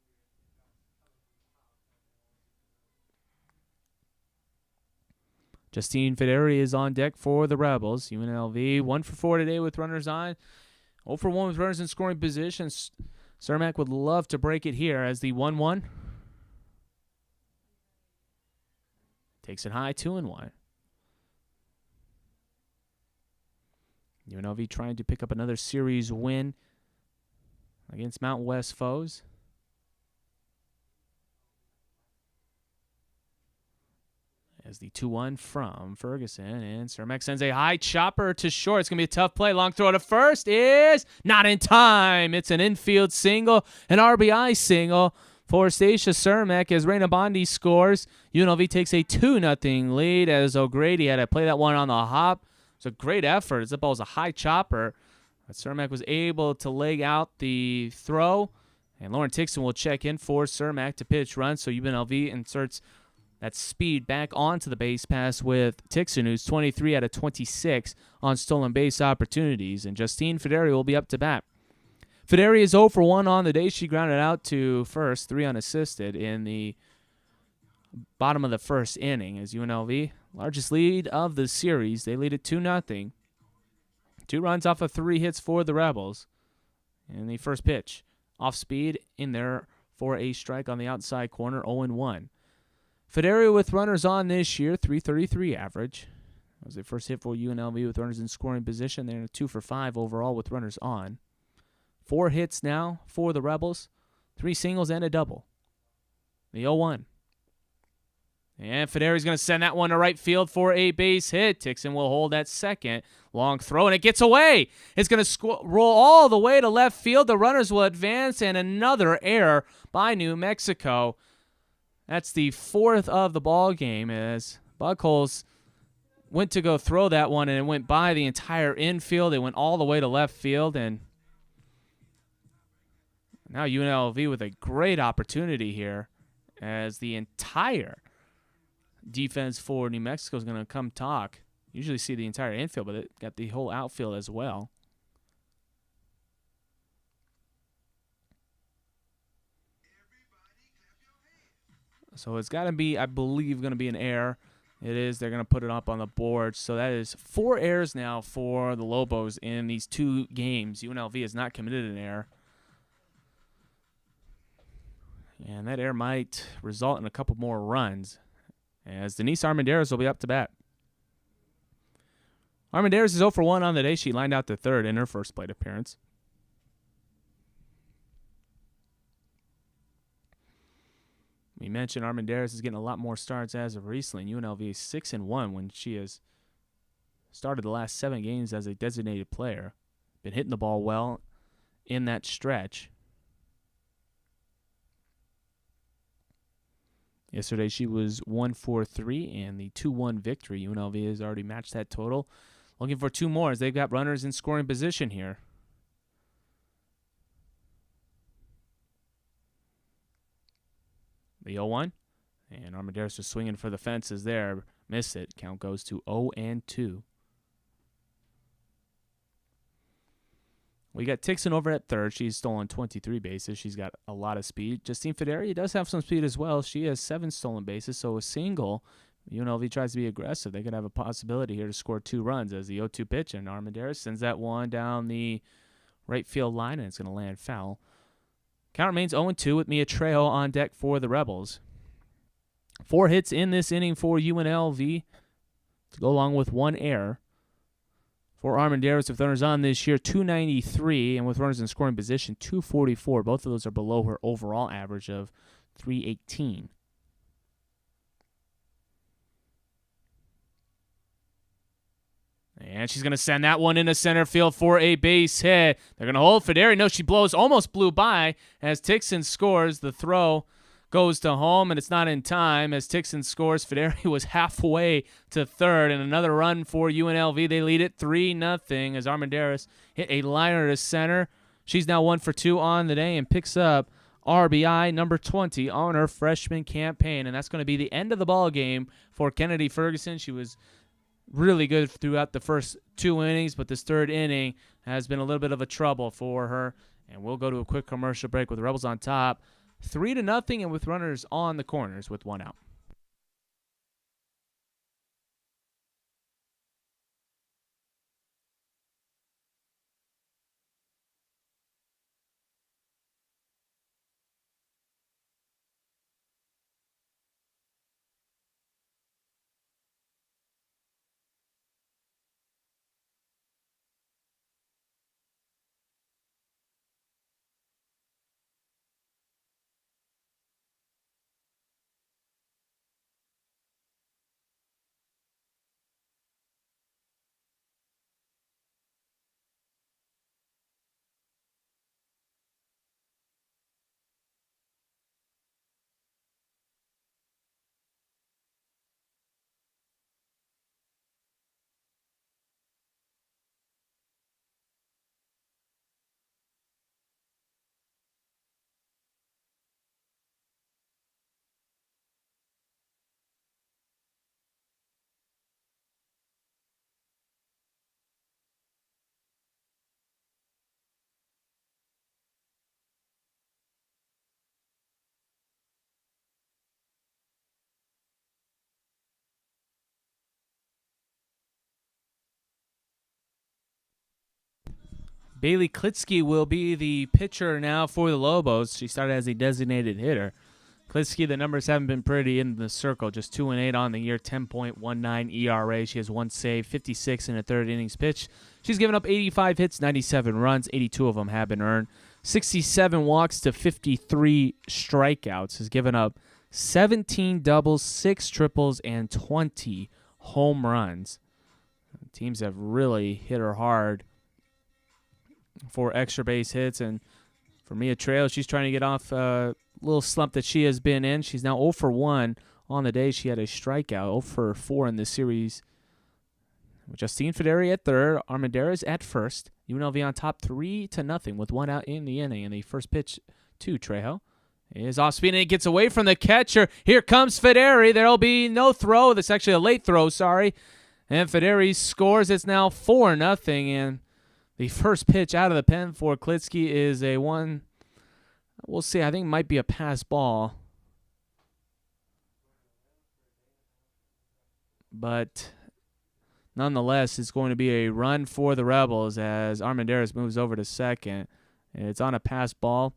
Justine Federi is on deck for the Rebels. UNLV 1 for 4 today with runners on. 0 for 1 with runners in scoring positions. Cermak would love to break it here as the 1-1. Takes it high, 2-1. UNLV trying to pick up another series win against Mountain West foes. As the 2-1 from Ferguson, and Cermak sends a high chopper to short. It's going to be a tough play. Long throw to first is not in time. It's an infield single, an RBI single for Stacia Cermak as Raina Bondi scores. UNLV takes a 2-0 lead as O'Grady had to play that one on the hop. It's a great effort. That ball was a high chopper. But Cermak was able to leg out the throw, and Lauren Tixon will check in for Cermak to pitch run. So UNLV inserts that speed back onto the base pass with Tixon, who's 23 out of 26 on stolen base opportunities. And Justine Federi will be up to bat. Federi is 0 for 1 on the day. She grounded out to first, 3 unassisted in the bottom of the first inning as UNLV, largest lead of the series. They lead it 2-0. 2 runs off of 3 hits for the Rebels. And the first pitch, off speed in there for a strike on the outside corner, 0-1. Federi with runners on this year, 333 average. That was their first hit for UNLV with runners in scoring position. They're 2 for 5 overall with runners on. 4 hits now for the Rebels, 3 singles and a double. The 0-1. And Federi's going to send that one to right field for a base hit. Tixon will hold that second. Long throw, and it gets away. It's going to roll all the way to left field. The runners will advance, and another error by New Mexico. That's the 4th of the ball game as Buchholz went to go throw that one, and it went by the entire infield. It went all the way to left field, and now UNLV with a great opportunity here as the entire defense for New Mexico is going to come talk. Usually see the entire infield, but it got the whole outfield as well. So it's got to be, I believe, going to be an error It is. They're going to put it up on the board. So that is 4 errors now for the Lobos in these 2 games. UNLV has not committed an error. And that error might result in a couple more runs, as Denise Armendariz will be up to bat. Armendariz is 0 for 1 on the day. She lined out to third in her first plate appearance. We mentioned Armendariz is getting a lot more starts as of recently. UNLV is 6-1 when she has started the last 7 games as a designated player. Been hitting the ball well in that stretch. Yesterday she was 1 for 3 and the 2-1 victory. UNLV has already matched that total. Looking for 2 more as they've got runners in scoring position here. The 0-1. And Armendariz just swinging for the fences there. Missed it. Count goes to 0-2. We got Tixon over at third. She's stolen 23 bases. She's got a lot of speed. Justine Federi does have some speed as well. She has 7 stolen bases, so a single. UNLV tries to be aggressive. They could have a possibility here to score 2 runs as the 0-2 pitch, and Armendariz sends that one down the right field line, and it's going to land foul. Count remains 0-2 with Mia Trejo on deck for the Rebels. 4 hits in this inning for UNLV to go along with 1 error. For Armendariz, with runners on this year, 293, and with runners in scoring position, 244. Both of those are below her overall average of 318. And she's going to send that one into center field for a base hit. They're going to hold Federi. No, she almost blew by as Tixon scores. The throw goes to home, and it's not in time as Tixon scores. Federi was halfway to third, and another run for UNLV. They lead it 3-0 as Armendariz hit a liner to center. She's now 1 for 2 on the day and picks up RBI number 20 on her freshman campaign, and that's going to be the end of the ball game for Kennedy Ferguson. She was really good throughout the first 2 innings, but this 3rd inning has been a little bit of a trouble for her, and we'll go to a quick commercial break with the Rebels on top. 3-0 and with runners on the corners with 1 out. Bailey Klitsky will be the pitcher now for the Lobos. She started as a designated hitter. Klitsky, the numbers haven't been pretty in the circle. Just 2-8 on the year, 10.19 ERA. She has 1 save, 56 in a 3rd innings pitch. She's given up 85 hits, 97 runs. 82 of them have been earned. 67 walks to 53 strikeouts. Has given up 17 doubles, 6 triples, and 20 home runs. Teams have really hit her hard for extra base hits, and for Mia Trejo, she's trying to get off a little slump that she has been in. She's now 0 for 1 on the day. She had a strikeout, 0 for 4 in this series. Justine Federi at third, Armendariz at first. UNLV on top 3-0 with 1 out in the inning. And the first pitch to Trejo is off speed, and it gets away from the catcher. Here comes Federi. There'll be no throw. That's actually a late throw, sorry. And Federi scores. It's now 4-0, and the first pitch out of the pen for Klitsky is a one. We'll see. I think it might be a pass ball. but nonetheless, it's going to be a run for the Rebels as Armendariz moves over to second. It's on a pass ball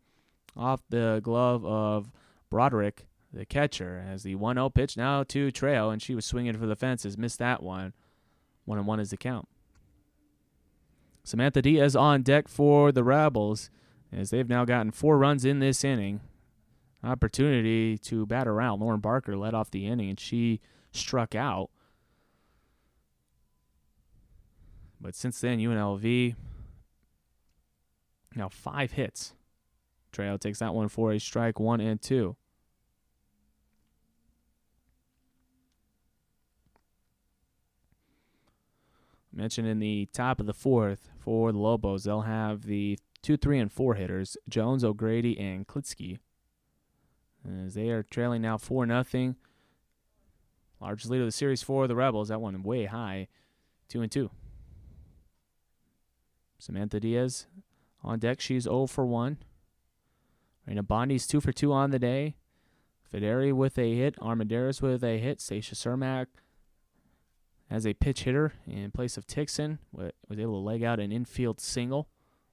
off the glove of Broderick, the catcher, as the 1-0 pitch now to Trejo, and she was swinging for the fences, missed that one. 1-1 is the count. Samantha Diaz on deck for the Rebels, as they've now gotten 4 runs in this inning. Opportunity to bat around. Lauren Barker led off the inning, and she struck out. But since then, UNLV now 5 hits. Trejo takes that one for a strike, 1 and 2. Mentioned in the top of the 4th for the Lobos, they'll have the 2, 3, and 4 hitters, Jones, O'Grady, and Klitsky, as they are trailing now 4-0. Largest lead of the series for the Rebels. That one way high, 2 and 2. Samantha Diaz on deck. She's 0 for 1. Reina Bondi's 2 for 2 on the day. Federi with a hit. Armendariz with a hit. Stacia Cermak as a pitch hitter in place of Tixon. Was able to leg out an infield single.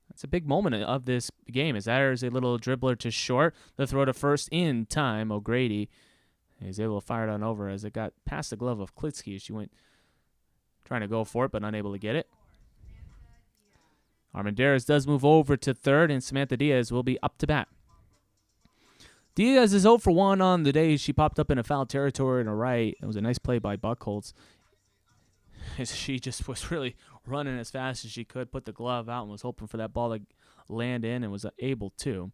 That's a big moment of this game, as there's a little dribbler to short. The throw to first in time. O'Grady is able to fire it on over as it got past the glove of Klitsky. She went trying to go for it, but unable to get it. Armendariz does move over to third, and Samantha Diaz will be up to bat. Diaz is 0 for 1 on the day. She popped up in a foul territory to right. It was a nice play by Buckholz. She just was really running as fast as she could, put the glove out, and was hoping for that ball to land in, and was able to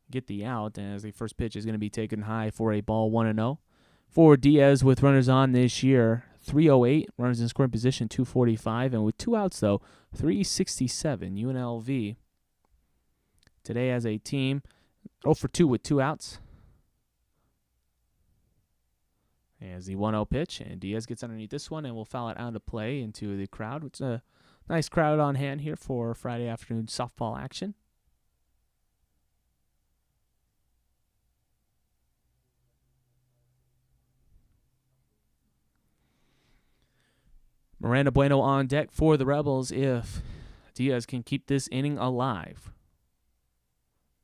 get the out, as the first pitch is going to be taken high for a ball, 1-0. For Diaz with runners on this year, 308, runners in scoring position, 245, and with 2 outs, though, 367. UNLV today as a team, 0 for 2 with 2 outs. As the 1-0 pitch, and Diaz gets underneath this one and will foul it out of play into the crowd. It's a nice crowd on hand here for Friday afternoon softball action. Miranda Bueno on deck for the Rebels if Diaz can keep this inning alive.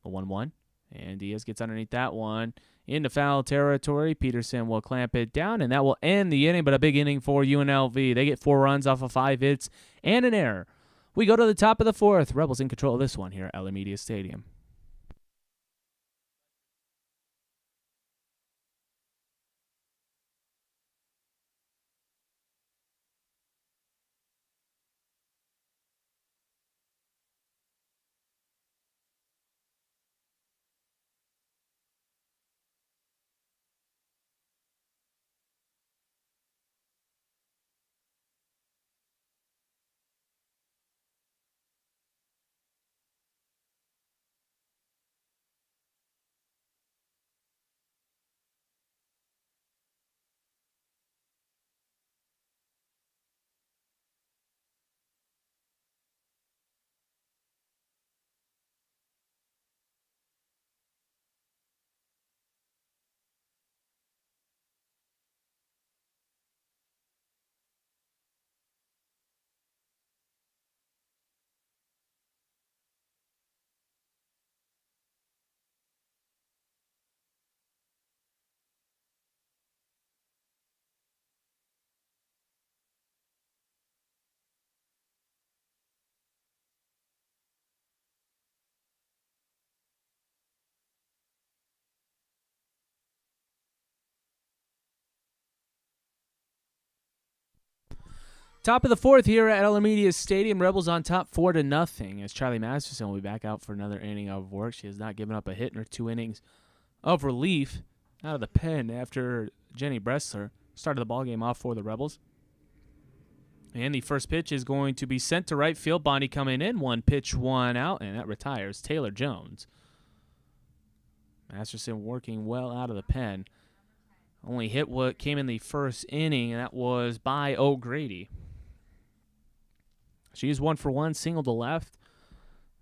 A 1-1, and Diaz gets underneath that one into foul territory. Peterson will clamp it down, and that will end the inning, but a big inning for UNLV. They get 4 runs off of 5 hits and an error. We go to the top of the 4th. Rebels in control of this one here at Eller Media Stadium. Top of the 4th here at Eller Media Stadium. Rebels on top 4-0 as Charlie Masterson will be back out for another inning of work. She has not given up a hit in her 2 innings of relief out of the pen after Jenny Bressler started the ballgame off for the Rebels. And the first pitch is going to be sent to right field. Bondi coming in. 1 pitch, 1 out, and that retires Taylor Jones. Masterson working well out of the pen. Only hit what came in the first inning, and that was by O'Grady. She's 1 for 1, single to left,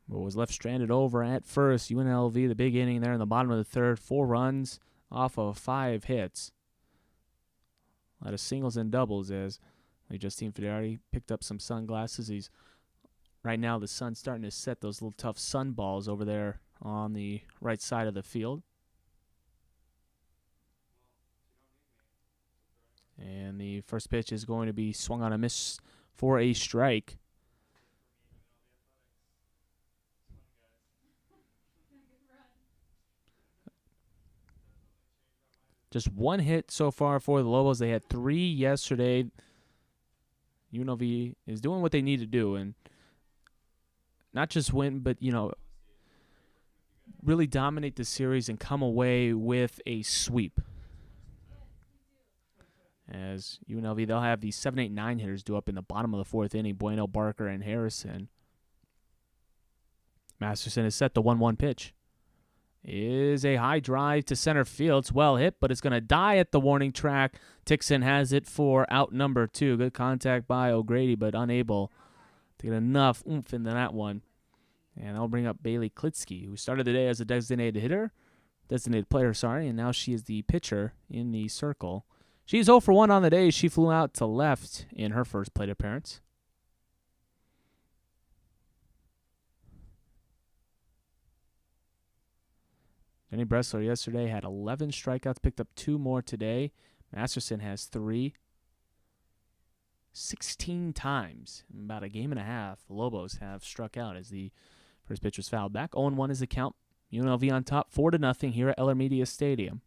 but was left stranded over at first. UNLV, the big inning there in the bottom of the 3rd, 4 runs off of 5 hits. A lot of singles and doubles as Justine Federi picked up some sunglasses. He's right now the sun's starting to set those little tough sun balls over there on the right side of the field. And the first pitch is going to be swung on a miss for a strike. Just one hit so far for the Lobos. They had 3 yesterday. UNLV is doing what they need to do and not just win, but, really dominate the series and come away with a sweep. As UNLV, they'll have the 7, 8, 9 hitters due up in the bottom of the 4th inning. Bueno, Barker, and Harrison. Masterson has set the 1-1 pitch. Is a high drive to center field. It's well hit, but it's going to die at the warning track. Tixon has it for out number 2. Good contact by O'Grady, but unable to get enough oomph into that one. And I'll bring up Bailey Klitsky, who started the day as a designated player, and now she is the pitcher in the circle. She's 0 for 1 on the day. She flew out to left in her first plate appearance. Jenny Bressler yesterday had 11 strikeouts, picked up 2 more today. Masterson has 3. 16 times in about a game and a half, the Lobos have struck out as the first pitch was fouled back. 0-1 is the count. UNLV on top 4-0 here at Eller Media Stadium.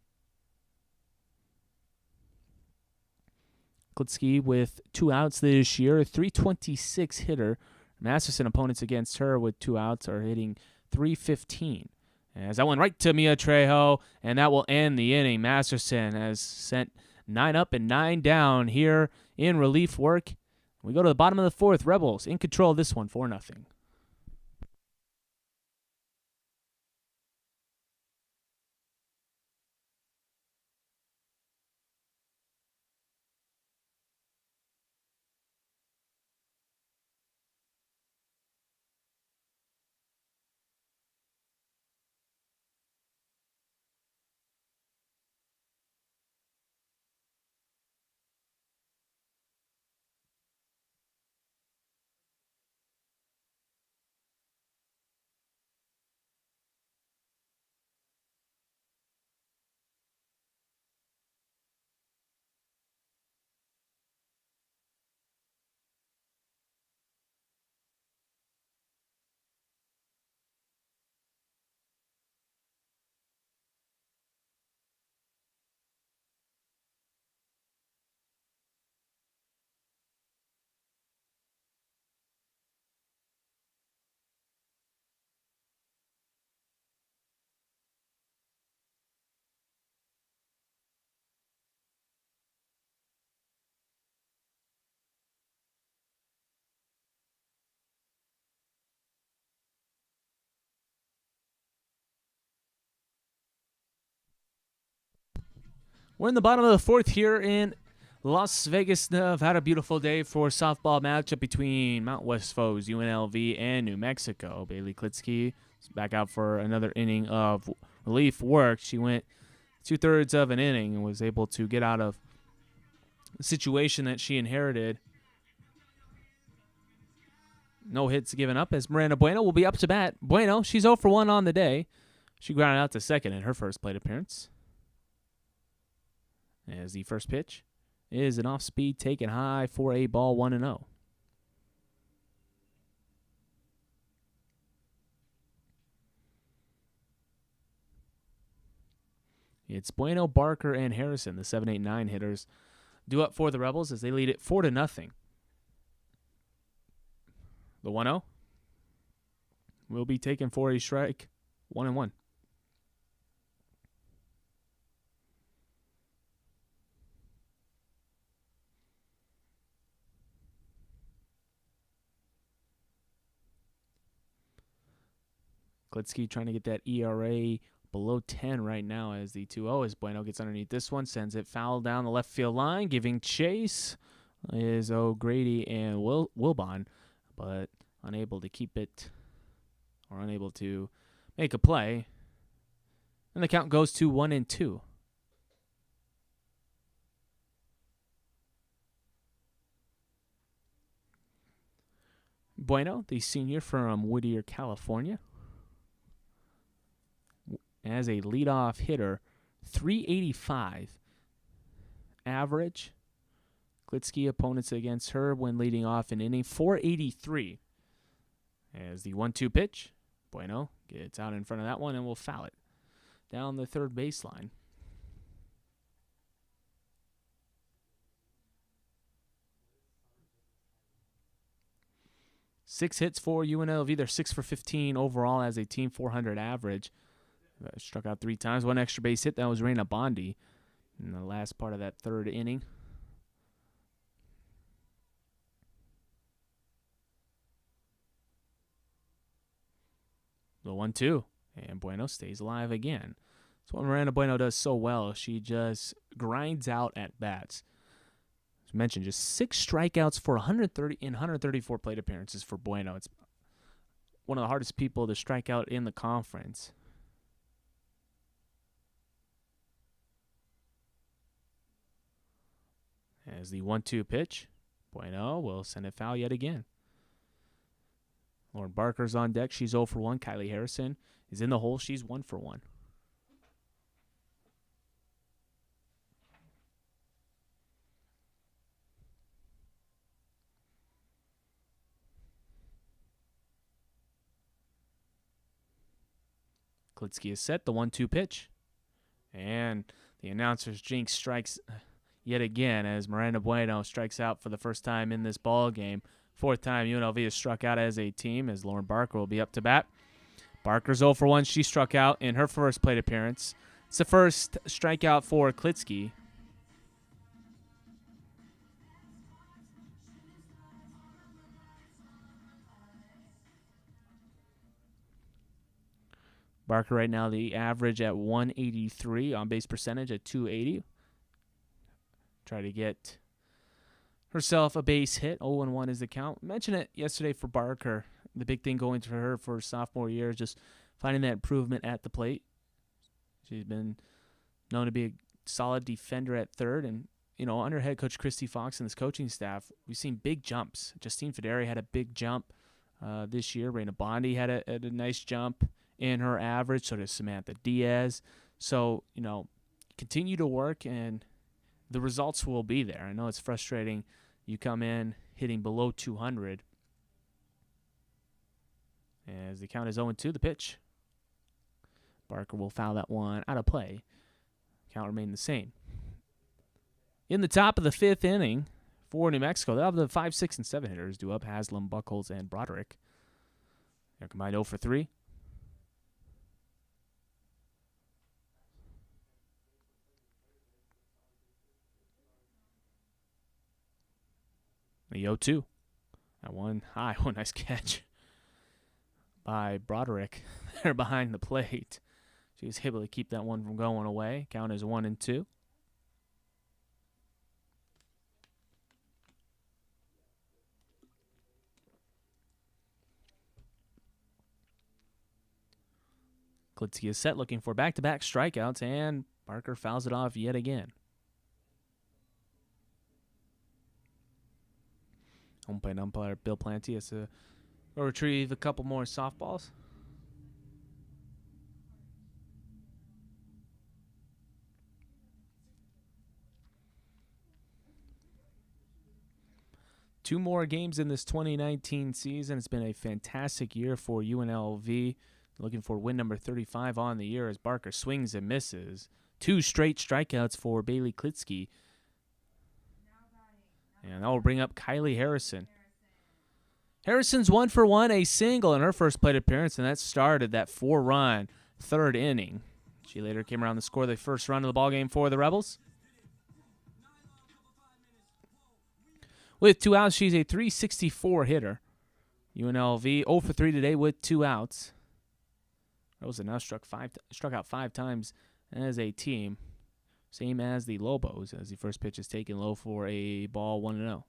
Klitsky with 2 outs this year, a .326 hitter. Masterson opponents against her with 2 outs are hitting .315. As that went right to Mia Trejo, and that will end the inning. Masterson has sent 9 up and 9 down here in relief work. We go to the bottom of the 4th. Rebels in control of this one, 4-0. We're in the bottom of the 4th here in Las Vegas, Nevada. Beautiful day for softball matchup between Mount West foes UNLV and New Mexico. Bailey Klitsky is back out for another inning of relief work. She went 2/3 of an inning and was able to get out of the situation that she inherited. No hits given up as Miranda Bueno will be up to bat. Bueno, she's 0 for 1 on the day. She grounded out to second in her first plate appearance. As the first pitch is an off-speed taken high for a ball, 1-0. It's Bueno, Barker, and Harrison, the 7, 8, 9 hitters, due up for the Rebels as they lead it 4-0. The 1-0 will be taken for a strike, 1-1. Klitsky trying to get that ERA below 10 right now as the 2-0 as Bueno gets underneath this one, sends it foul down the left field line. Giving chase is O'Grady and Wilbon, but unable to keep it or unable to make a play. And the count goes to 1-2. Bueno, the senior from Whittier, California, as a leadoff hitter, 385 average. Klitsky opponents against her when leading off an inning, 483. As the 1-2 pitch, Bueno gets out in front of that one and will foul it down the third baseline. Six hits for UNLV. They're 6 for 15 overall as a team, 400 average. Struck out 3 times. 1 extra base hit. That was Reina Bondi in the last part of that third inning. The 1-2. And Bueno stays alive again. That's what Miranda Bueno does so well. She just grinds out at bats. As mentioned, just 6 strikeouts for 134 plate appearances for Bueno. It's one of the hardest people to strike out in the conference. As the 1-2 pitch, Bueno will send it foul yet again. Lauren Barker's on deck. She's 0 for 1. Kylie Harrison is in the hole. She's 1 for 1. Klitsky is set. The 1-2 pitch. And the announcer's jinx strikes yet again as Miranda Bueno strikes out for the first time in this ball game. 4th time UNLV has struck out as a team as Lauren Barker will be up to bat. Barker's 0 for 1. She struck out in her first plate appearance. It's the first strikeout for Klitsky. Barker right now the average at 183, on base percentage at 280. Try to get herself a base hit. 0-1 is the count. Mentioned it yesterday for Barker. The big thing going for her for sophomore year is just finding that improvement at the plate. She's been known to be a solid defender at third. And, you know, under head coach Christy Fox and his coaching staff, we've seen big jumps. Justine Federi had a big jump this year. Reina Bondi had a nice jump in her average. So does Samantha Diaz. So, you know, continue to work and the results will be there. I know it's frustrating. You come in hitting below 200. As the count is 0-2, the pitch. Barker will foul that one out of play. Count remained the same. In the top of the 5th inning for New Mexico, they'll have the 5, 6, and 7 hitters due up. Haslam, Buckholz, and Broderick. They're combined 0 for 3. The 0-2. That one high. Oh, nice catch by Broderick there behind the plate. She was able to keep that one from going away. Count is 1-2. Klitsky is set, looking for back-to-back strikeouts, and Barker fouls it off yet again. Home plate umpire Bill Planty has to retrieve a couple more softballs. Two more games in this 2019 season. It's been a fantastic year for UNLV. Looking for win number 35 on the year as Barker swings and misses. 2 straight strikeouts for Bailey Klitsky. And that will bring up Kylie Harrison. Harrison's 1 for 1, a single in her first plate appearance, and that started that 4-run third inning. She later came around to score the first run of the ballgame for the Rebels. With 2 outs, she's a .364 hitter. UNLV 0 for 3 today with 2 outs. Rebels have now struck out 5 times as a team. Same as the Lobos, as the first pitch is taken low for a ball 1-0.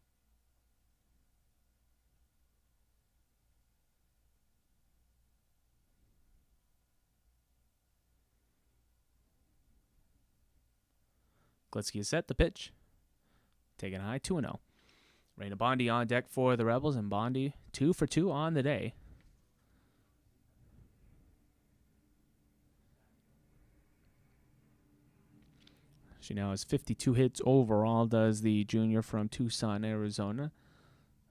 Klitsky is set, the pitch. Taken high, 2-0. Raina Bondi on deck for the Rebels, and Bondi 2 for 2 on the day. She now has 52 hits overall, does the junior from Tucson, Arizona.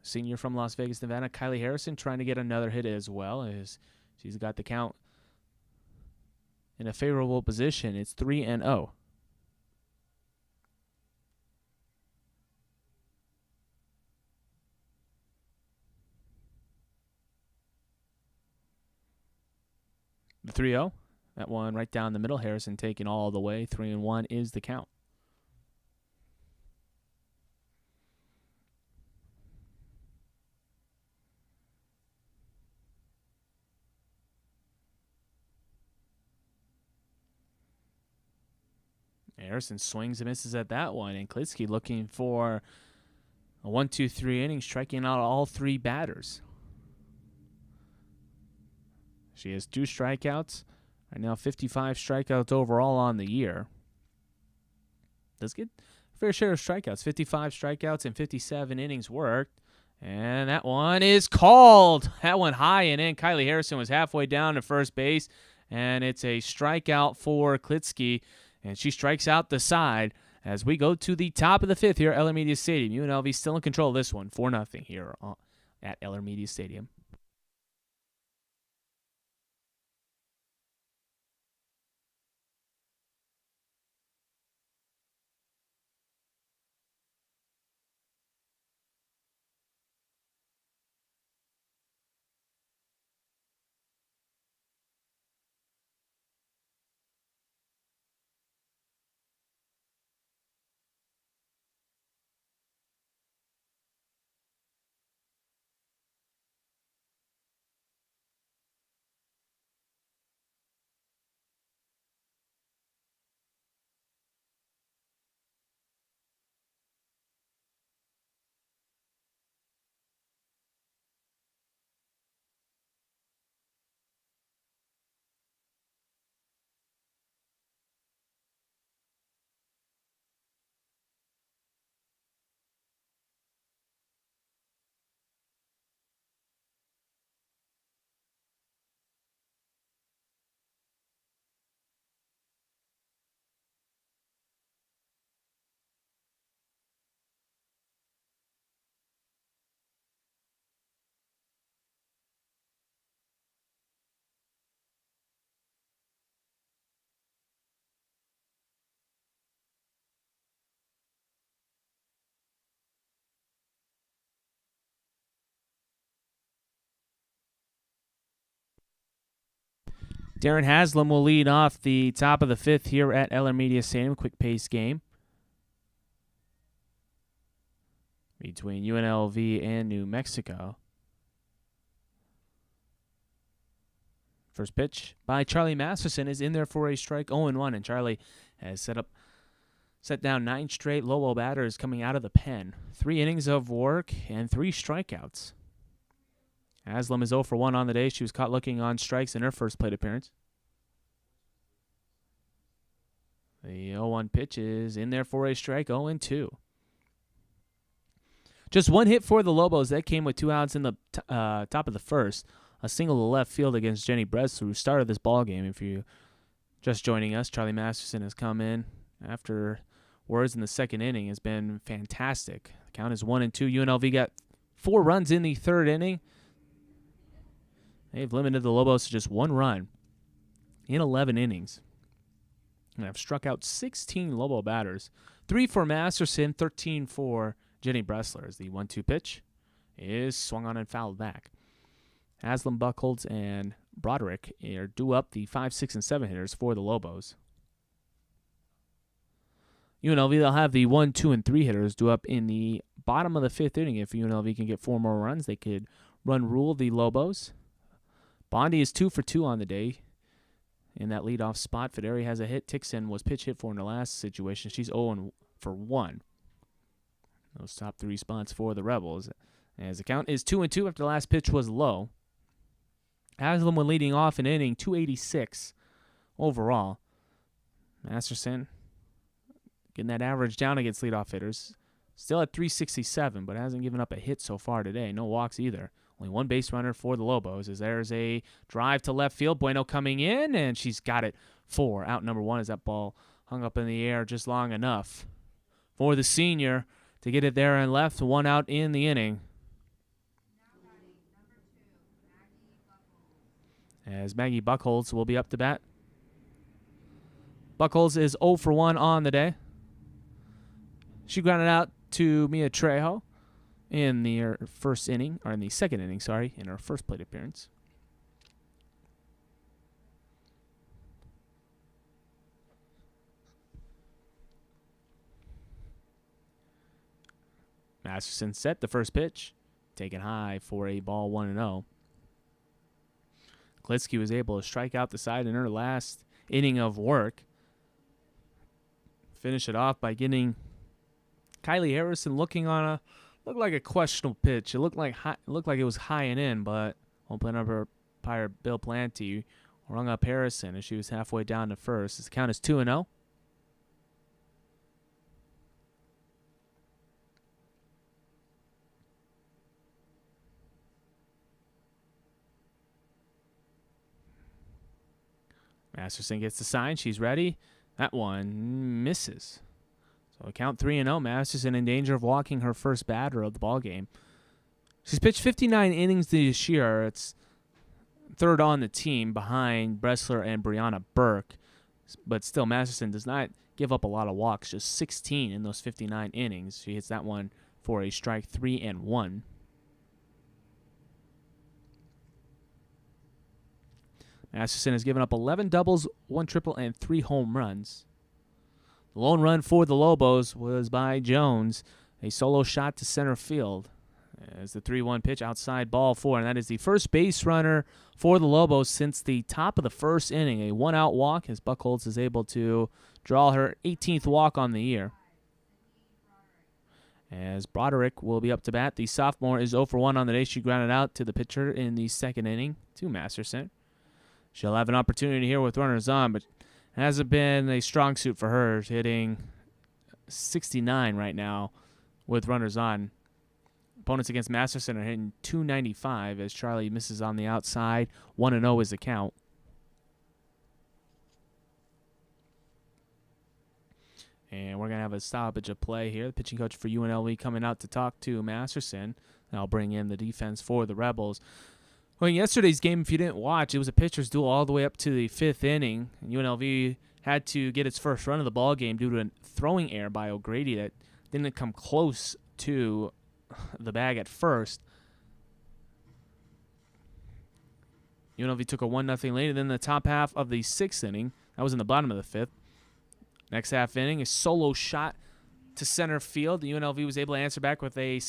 Senior from Las Vegas, Nevada, Kylie Harrison, trying to get another hit as well, as she's got the count in a favorable position. It's 3-0. The 3-0, that one right down the middle. Harrison taking all the way. 3-1 is the count. Harrison swings and misses at that one, and Klitsky looking for a 1-2-3 inning, striking out all 3 batters. She has 2 strikeouts. Right now, 55 strikeouts overall on the year. Does get a fair share of strikeouts. 55 strikeouts and 57 innings worked. And that one is called. That one high and in. Kylie Harrison was halfway down to first base, and it's a strikeout for Klitsky. And she strikes out the side as we go to the top of the 5th here at Eller Media Stadium. UNLV still in control of this one, 4-0 here at Eller Media Stadium. Darren Haslam will lead off the top of the 5th here at Eller Media Stadium. Quick pace game between UNLV and New Mexico. First pitch by Charlie Masterson is in there for a strike, 0-1, and Charlie has set down 9 straight Lobo batters coming out of the pen. 3 innings of work and 3 strikeouts. Haslam is 0 for 1 on the day. She was caught looking on strikes in her first plate appearance. The 0-1 pitch is in there for a strike, 0-2. Just 1 hit for the Lobos. That came with 2 outs in the top of the first. A single to left field against Jenny Bresler, who started this ball game. If you're just joining us, Charlie Masterson has come in after words in the second inning. Has been fantastic. The count is 1-2. UNLV got 4 runs in the 3rd inning. They've limited the Lobos to just 1 run in 11 innings. And have struck out 16 Lobo batters. 3 for Masterson, 13 for Jenny Bresler. As the 1-2 pitch is swung on and fouled back. Haslam, Buchholz, and Broderick are due up the 5, 6, and 7 hitters for the Lobos. UNLV, they'll have the 1, 2, and 3 hitters due up in the bottom of the 5th inning. If UNLV can get 4 more runs, they could rule the Lobos. Bondi is 2 for 2 on the day in that leadoff spot. Federi has a hit. Tixon was pitch hit for in the last situation. She's 0 for 1. Those top 3 spots for the Rebels. As the count is 2-2 after the last pitch was low. Haslam when leading off an inning, 286 overall. Masterson getting that average down against leadoff hitters. Still at 367, but hasn't given up a hit so far today. No walks either. Only one base runner for the Lobos as there's a drive to left field. Bueno coming in, and she's got it for out number one as that ball hung up in the air just long enough for the senior to get it there and left. One out in the inning. As Maggie Buckholz will be up to bat. Buckholz is 0 for 1 on the day. She grounded out to Mia Trejo in the first inning, or in the second inning, sorry, in her first plate appearance. Masterson set the first pitch, taken high for a ball 1-0. Klitsky was able to strike out the side in her last inning of work. Finish it off by getting Kylie Harrison looked like a questionable pitch. It looked like it was high and in, but open umpire Bill Planty rung up Harrison as she was halfway down to first. The count is 2-0. Masterson gets the sign. She's ready. That one misses. So count 3-0. Masterson in danger of walking her first batter of the ball game. She's pitched 59 innings this year. It's third on the team behind Bressler and Brianna Burke. But still, Masterson does not give up a lot of walks. Just 16 in those 59 innings. She hits that one for a strike 3-1. Masterson has given up 11 doubles, 1 triple, and 3 home runs. The lone run for the Lobos was by Jones. A solo shot to center field. As the 3-1 pitch outside ball 4, and that is the first base runner for the Lobos since the top of the first inning. A one-out walk as Buckholz is able to draw her 18th walk on the year. As Broderick will be up to bat. The sophomore is 0 for 1 on the day. She grounded out to the pitcher in the second inning to Masterson. She'll have an opportunity here with runners on, but it hasn't been a strong suit for her, hitting 69 right now with runners on. Opponents against Masterson are hitting 295 as Charlie misses on the outside. 1-0 is the count. And we're going to have a stoppage of play here. The pitching coach for UNLV coming out to talk to Masterson. I'll bring in the defense for the Rebels. Well, in yesterday's game, if you didn't watch, it was a pitcher's duel all the way up to the 5th inning. And UNLV had to get its first run of the ball game due to a throwing error by O'Grady that didn't come close to the bag at first. UNLV took a 1-0 lead. And then the top half of the 6th inning, that was in the bottom of the 5th. Next half inning, a solo shot to center field. The UNLV was able to answer back with a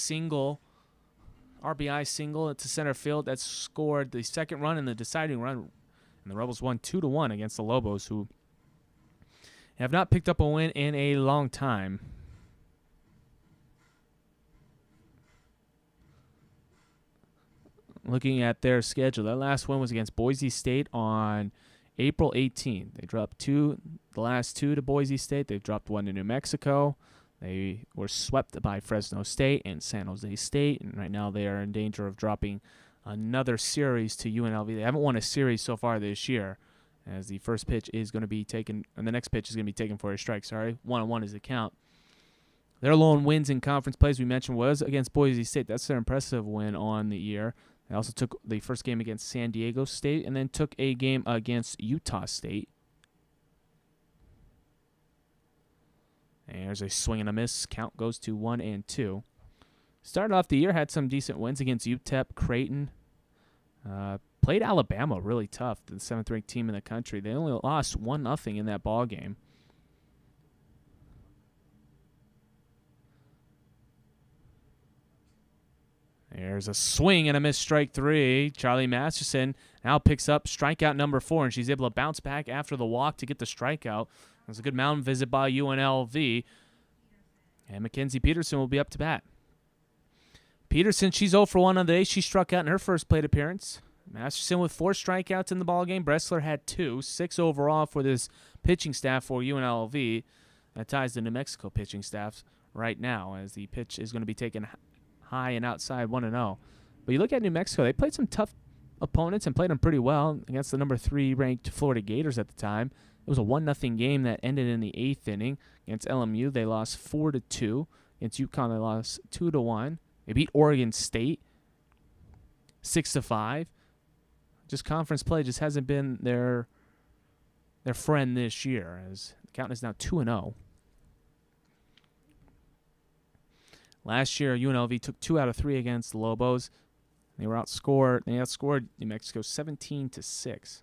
RBI single to center field that scored the second run and the deciding run. And the Rebels won 2-1 against the Lobos, who have not picked up a win in a long time. Looking at their schedule, that last win was against Boise State on April 18th. They dropped the last two to Boise State. They've dropped one to New Mexico. They were swept by Fresno State and San Jose State, and right now they are in danger of dropping another series to UNLV. They haven't won a series so far this year, as the first pitch is going to be taken, and the next pitch is going to be taken for a strike. 1-1 is the count. Their lone wins in conference play, as we mentioned, was against Boise State. That's their impressive win on the year. They also took the first game against San Diego State and then took a game against Utah State. And there's a swing and a miss. Count goes to 1-2. Started off the year, had some decent wins against UTEP, Creighton. Played Alabama really tough, the 7th-ranked team in the country. They only lost 1-0 in that ball game. There's a swing and a miss, strike 3. Charlie Masterson now picks up strikeout number 4, and she's able to bounce back after the walk to get the strikeout. It was a good mound visit by UNLV. And Mackenzie Peterson will be up to bat. Peterson, she's 0 for 1 on the day. She struck out in her first plate appearance. Masterson with 4 strikeouts in the ballgame. Bressler had 2. 6 overall for this pitching staff for UNLV. That ties the New Mexico pitching staff's right now, as the pitch is going to be taken high and outside 1-0. But you look at New Mexico, they played some tough opponents and played them pretty well against the number 3 ranked Florida Gators at the time. It was a 1-0 game that ended in the 8th inning. Against LMU, they lost 4-2. Against UConn, they lost 2-1. They beat Oregon State 6-5. Just conference play just hasn't been their friend this year, as the count is now 2-0. Last year, UNLV took 2 out of 3 against the Lobos. They were outscored. They outscored New Mexico 17-6.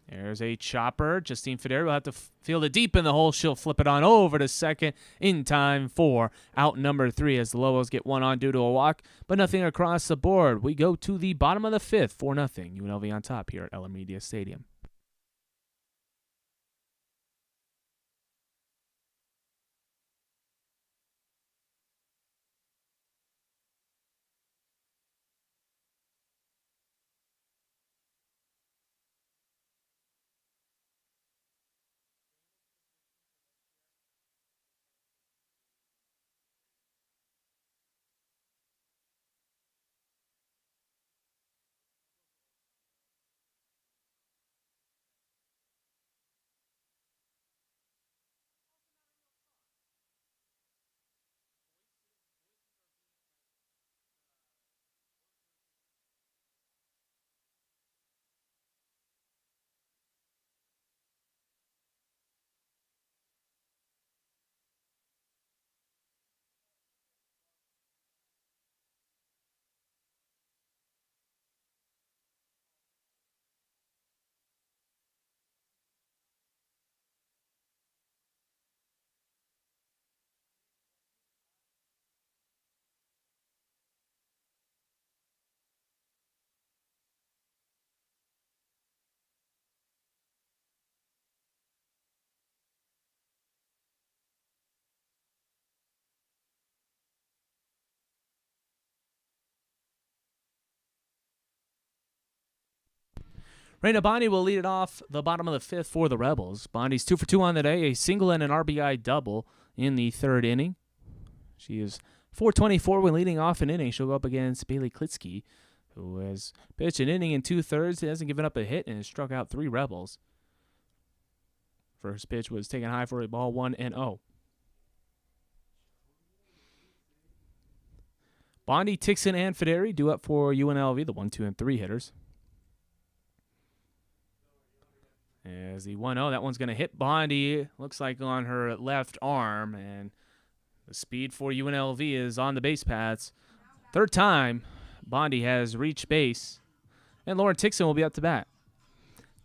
There's a chopper. Justine Federi will have to field it deep in the hole. She'll flip it on over to second in time for out number 3 as the Lobos get one on due to a walk, but nothing across the board. We go to the bottom of the 5th, 4-0. UNLV on top here at Eller Media Stadium. Raina Bondi will lead it off the bottom of the 5th for the Rebels. Bondi's 2 for 2 on the day, a single and an RBI double in the 3rd inning. She is 424 when leading off an inning. She'll go up against Bailey Klitsky, who has pitched an inning in 2/3. He hasn't given up a hit and has struck out 3 Rebels. First pitch was taken high for a ball 1-0. Bondi, Tixon, and Federi due up for UNLV, the 1, 2, and 3 hitters. As the 1-0, that one's going to hit Bondi, looks like on her left arm, and the speed for UNLV is on the base paths. 3rd time, Bondi has reached base, and Lauren Tixon will be up to bat.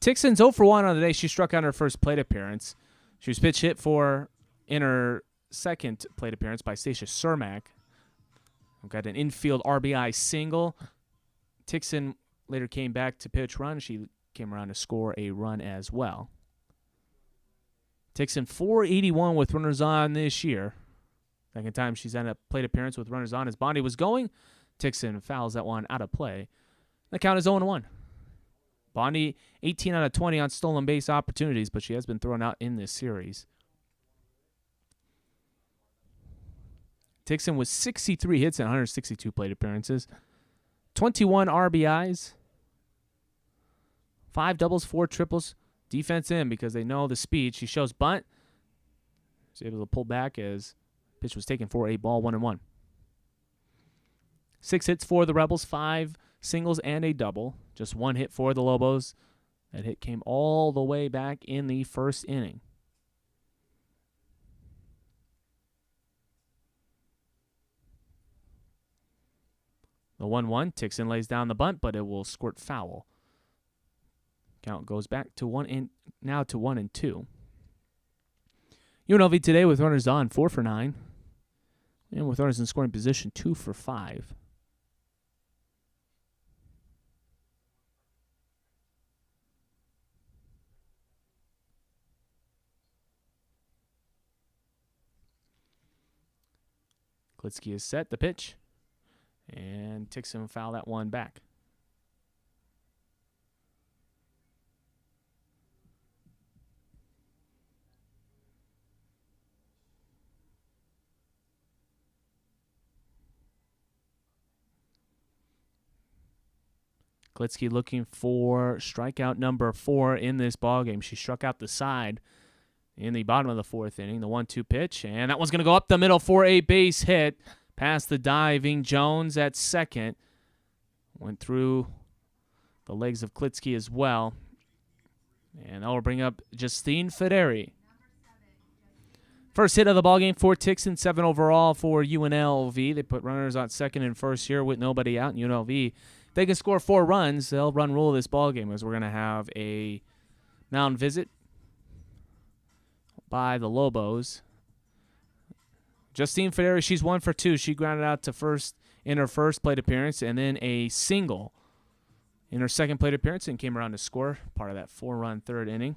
Tixon's 0 for 1 on the day. She struck out her first plate appearance. She was pitch hit for in her 2nd plate appearance by Stacia Cermak. Got an infield RBI single. Tixon later came back to pitch run. She came around to score a run as well. Tixon 481 with runners on this year. 2nd time she's had a plate appearance with runners on as Bondi was going. Tixon fouls that one out of play. The count is 0-1. Bondi 18 out of 20 on stolen base opportunities, but she has been thrown out in this series. Tixon with 63 hits and 162 plate appearances. 21 RBIs. 5 doubles, 4 triples. Defense in because they know the speed. She shows bunt. She's able to pull back as pitch was taken for a ball 1-1. 6 hits for the Rebels, 5 singles and a double. Just 1 hit for the Lobos. That hit came all the way back in the 1st inning. The 1-1, Tixon lays down the bunt, but it will squirt foul. Count goes back to 1-2. UNLV today with runners on 4 for 9. And with runners in scoring position 2 for 5. Klitsky is set, the pitch. And Tixon will foul that one back. Klitsky looking for strikeout number 4 in this ballgame. She struck out the side in the bottom of the 4th inning. The 1-2 pitch, and that one's going to go up the middle for a base hit. Past the diving Jones at second. Went through the legs of Klitsky as well. And that will bring up Justine Federi. First hit of the ballgame for Tixon, 7 overall for UNLV. They put runners on second and first here with nobody out. In UNLV, if they can score 4 runs, they'll run rule of this ballgame, as we're going to have a mound visit by the Lobos. Justine Federi, she's 1 for 2. She grounded out to first in her first plate appearance, and then a single in her second plate appearance, and came around to score part of that 4-run third inning.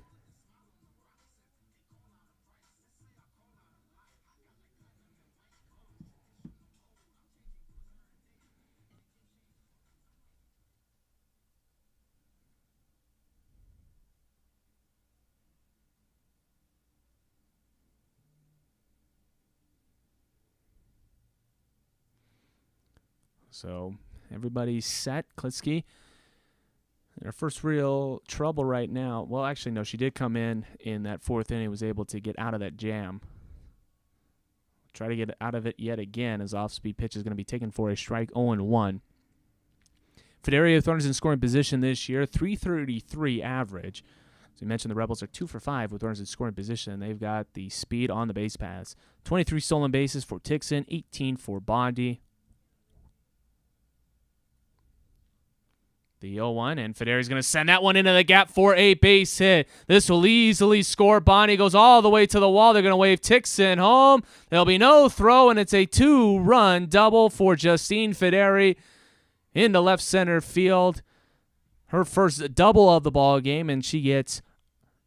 So everybody's set. Klitsky in her first real trouble right now. Well, actually, no, she did come in that 4th inning, was able to get out of that jam. Try to get out of it yet again, as off-speed pitch is going to be taken for a strike. 0-1. Federi with runners in scoring position this year, 333 average. As we mentioned, the Rebels are 2 for 5 with runners in scoring position. They've got the speed on the base paths. 23 stolen bases for Tixon, 18 for Bondi. The 0-1, and Federi's going to send that one into the gap for a base hit. This will easily score. Bonnie goes all the way to the wall. They're going to wave Tixon home. There'll be no throw, and it's a 2-run double for Justine Federi into left center field. Her first double of the ball game, and she gets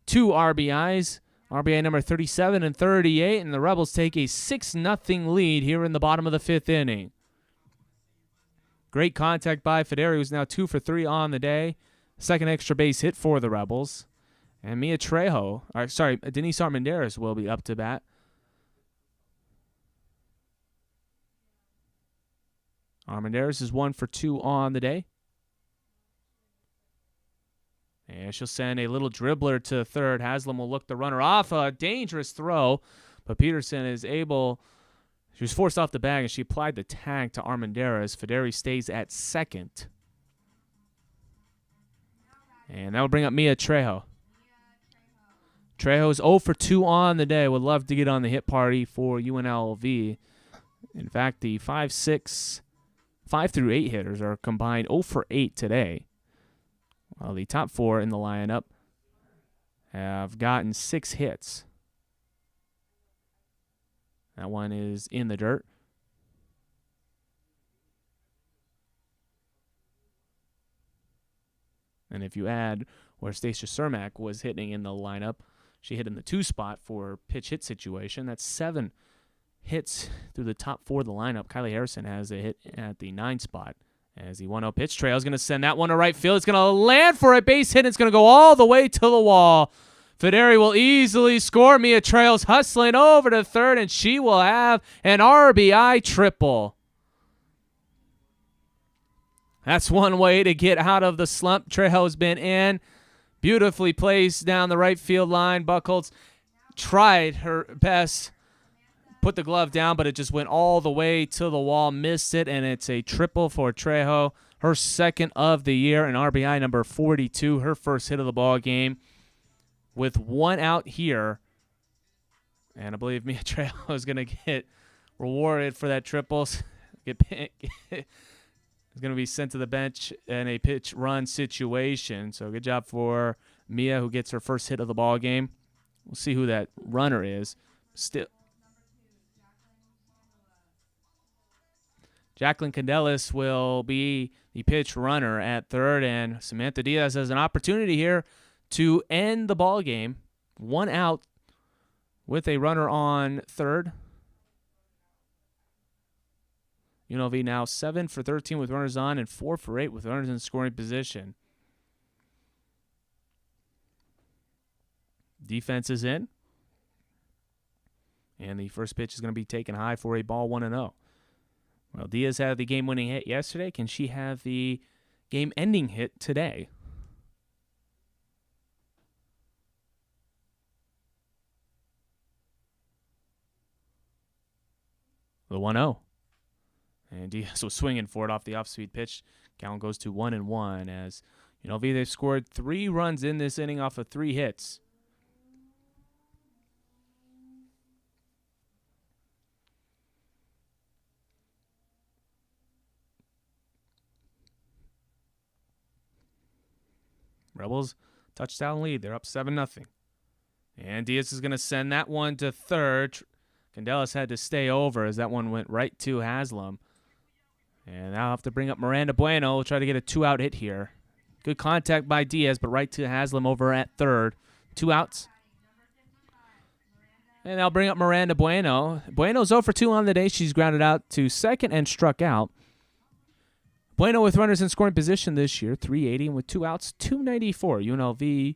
2 RBIs. RBI number 37 and 38, and the Rebels take a 6-0 lead here in the bottom of the 5th inning. Great contact by Federi, who's now 2 for 3 on the day. Second extra base hit for the Rebels. And Denise Armendariz will be up to bat. Armendariz is 1 for 2 on the day. And she'll send a little dribbler to third. Haslam will look the runner off. A dangerous throw, but Peterson is able... She was forced off the bag, and she applied the tag to Armendariz. Federi stays at second. And that will bring up Mia Trejo. Trejo's 0 for 2 on the day. Would love to get on the hit party for UNLV. In fact, the 5 through 8 hitters are combined 0 for 8 today. While the top 4 in the lineup have gotten 6 hits. That one is in the dirt. And if you add where Stacia Cermak was hitting in the lineup, she hit in the 2 spot for pitch hit situation. That's 7 hits through the top 4 of the lineup. Kylie Harrison has a hit at the 9 spot. As the 1-0 pitch, Trejo is going to send that one to right field. It's going to land for a base hit. It's going to go all the way to the wall. Federi will easily score. Mia Trejo's hustling over to third, and she will have an RBI triple. That's one way to get out of the slump Trejo's been in. Beautifully placed down the right field line. Buchholz tried her best, put the glove down, but it just went all the way to the wall, missed it, and it's a triple for Trejo. Her second of the year, and RBI number 42, her first hit of the ball game. With 1 out here, and I believe Mia Trejo is going to get rewarded for that triple. Is going to be sent to the bench in a pitch run situation. So good job for Mia, who gets her first hit of the ball game. We'll see who that runner is. Still, Jacqueline Candelas will be the pitch runner at third, and Samantha Diaz has an opportunity here to end the ball game. 1 out with a runner on third. UNLV now 7 for 13 with runners on and 4 for 8 with runners in scoring position. Defense is in. And the first pitch is going to be taken high for a ball 1-0. Well, Diaz had the game-winning hit yesterday. Can she have the game-ending hit today. The 1-0. And Diaz was swinging for it off the off-speed pitch. Count goes to 1-1 as UNLV, they've scored 3 runs in this inning off of 3 hits. Rebels touchdown lead. They're up 7-0. And Diaz is going to send that one to third. Candelas had to stay over as that one went right to Haslam. And now I'll have to bring up Miranda Bueno. We'll try to get a 2-out hit here. Good contact by Diaz, but right to Haslam over at third. 2 outs. And I'll bring up Miranda Bueno. Bueno's 0 for 2 on the day. She's grounded out to second and struck out. Bueno with runners in scoring position this year, 380, and with 2 outs, 294. UNLV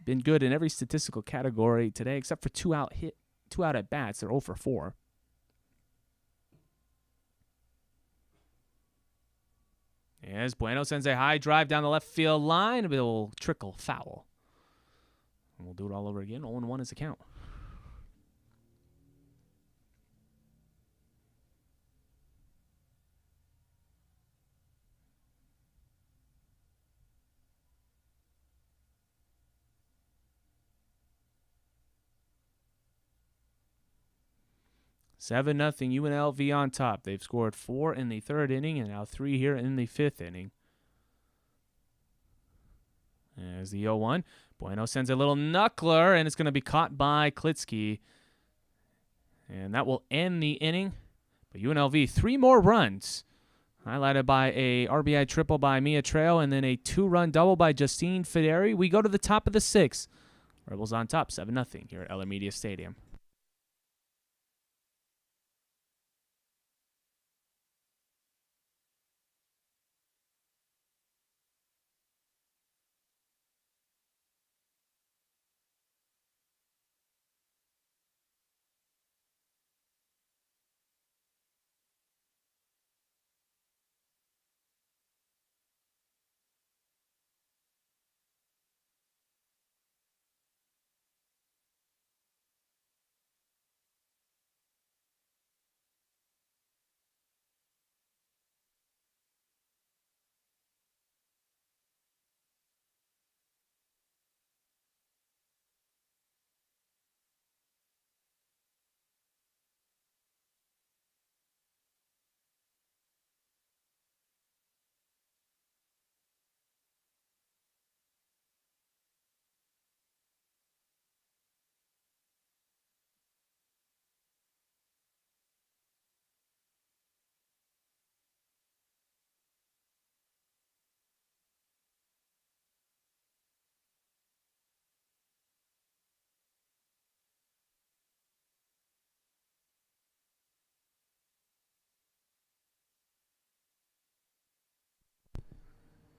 been good in every statistical category today except for 2 out at bats. They're 0 for 4. As Bueno sends a high drive down the left field line, a little trickle foul. And we'll do it all over again. 0-1 is the count. Seven nothing UNLV on top. They've scored 4 in the 3rd inning and now 3 here in the 5th inning. As the 0-1. Bueno sends a little knuckler, and it's going to be caught by Klitsky. And that will end the inning. But UNLV, 3 more runs, highlighted by a RBI triple by Mia Trail and then a 2-run double by Justine Fideri. We go to the top of the 6th. Rebels on top, 7-0 here at Eller Media Stadium.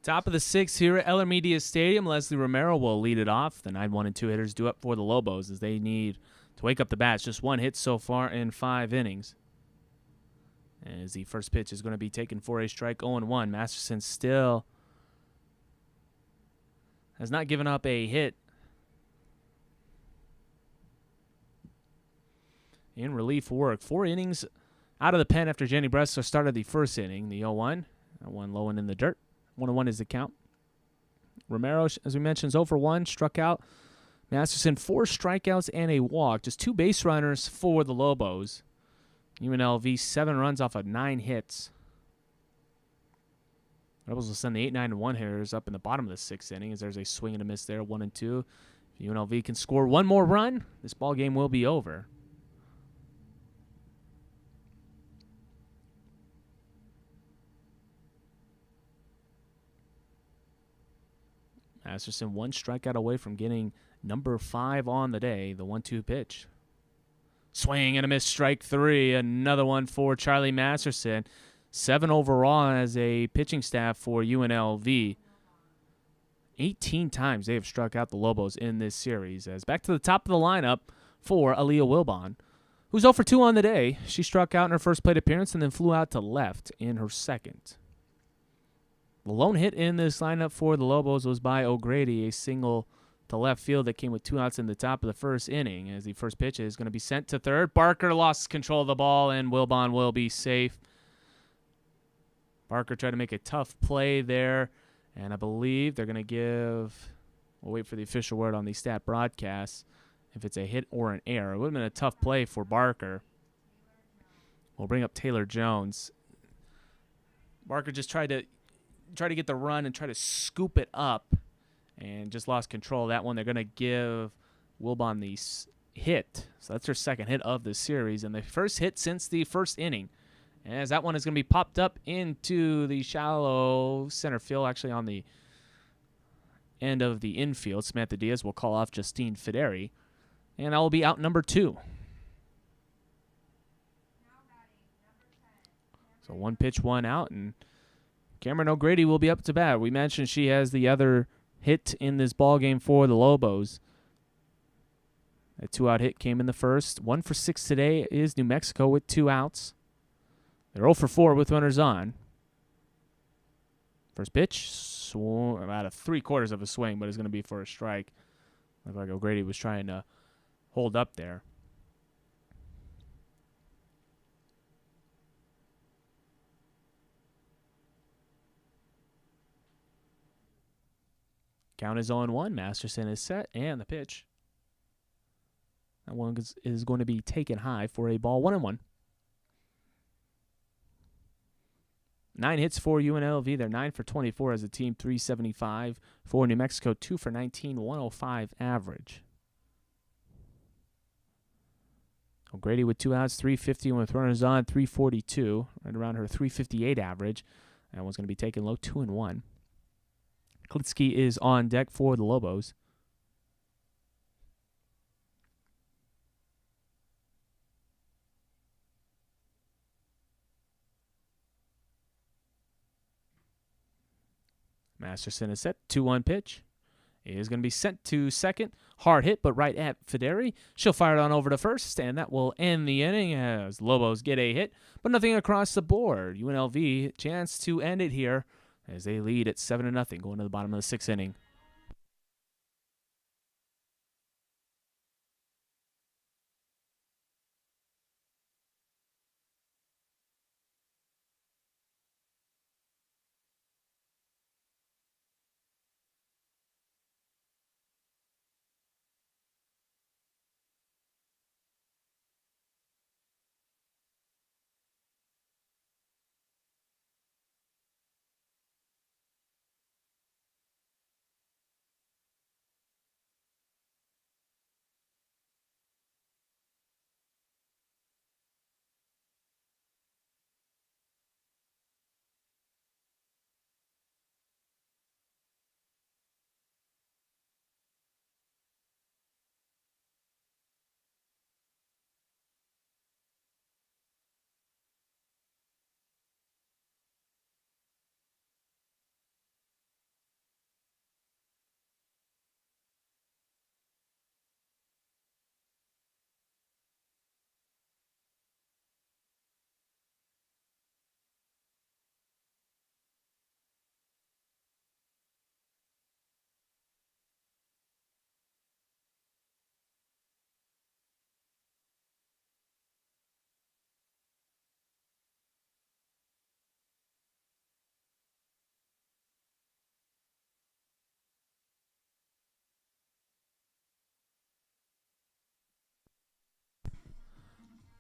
Top of the 6th here at Eller Media Stadium. Leslie Romero will lead it off. The 9-1 and 2 hitters due up for the Lobos as they need to wake up the bats. Just 1 hit so far in 5 innings. As the first pitch is going to be taken for a strike, 0-1. Masterson still has not given up a hit in relief work. 4 innings out of the pen after Jenny Bressler started the first inning. The 0-1, that one low and in the dirt. 1-1 is the count. Romero, as we mentioned, is 0 for 1, struck out. Masterson, 4 strikeouts and a walk. Just 2 base runners for the Lobos. UNLV, 7 runs off of 9 hits. Rebels will send the 8, 9, and 1 hitters up in the bottom of the 6th inning as there's a swing and a miss there, 1 and 2. If UNLV can score 1 more run, this ball game will be over. Masterson 1 strikeout away from getting number 5 on the day, the 1-2 pitch. Swing and a miss, strike 3. Another one for Charlie Masterson. 7 overall as a pitching staff for UNLV. 18 times they have struck out the Lobos in this series. As back to the top of the lineup for Aaliyah Wilbon, who's 0 for 2 on the day. She struck out in her first plate appearance and then flew out to left in her second. The lone hit in this lineup for the Lobos was by O'Grady, a single to left field that came with 2 outs in the top of the first inning. As the first pitch is going to be sent to third. Barker lost control of the ball, and Wilbon will be safe. Barker tried to make a tough play there, and I believe they're going to give – we'll wait for the official word on the stat broadcast if it's a hit or an error. It would have been a tough play for Barker. We'll bring up Taylor Jones. Barker just tried to get the run and try to scoop it up and just lost control of that one. They're going to give Wilbon the hit. So that's their second hit of the series and the first hit since the first inning. As that one is going to be popped up into the shallow center field, actually on the end of the infield. Samantha Diaz will call off Justine Fideri, and that will be out number 2. So 1 pitch, 1 out, and Cameron O'Grady will be up to bat. We mentioned she has the other hit in this ball game for the Lobos. A 2-out hit came in the first. 1 for 6 today is New Mexico with 2 outs. They're 0 for 4 with runners on. First pitch, about a 3/4 of a swing, but it's going to be for a strike. Looked like O'Grady was trying to hold up there. Count is 0-1. Masterson is set, and the pitch. That one is going to be taken high for a ball. 1-1. 9 hits for UNLV. They're 9 for 24 as a team, 375 for New Mexico, 2 for 19, 105 average. O'Grady with 2 outs, 350 with runners on, 342, right around her 358 average. That one's going to be taken low, 2-1. Klitsky is on deck for the Lobos. Masterson is set. 2-1 pitch. It is going to be sent to second. Hard hit, but right at Fideri. She'll fire it on over to first, and that will end the inning as Lobos get a hit, but nothing across the board. UNLV chance to end it here as they lead at 7-0 going to the bottom of the 6th inning.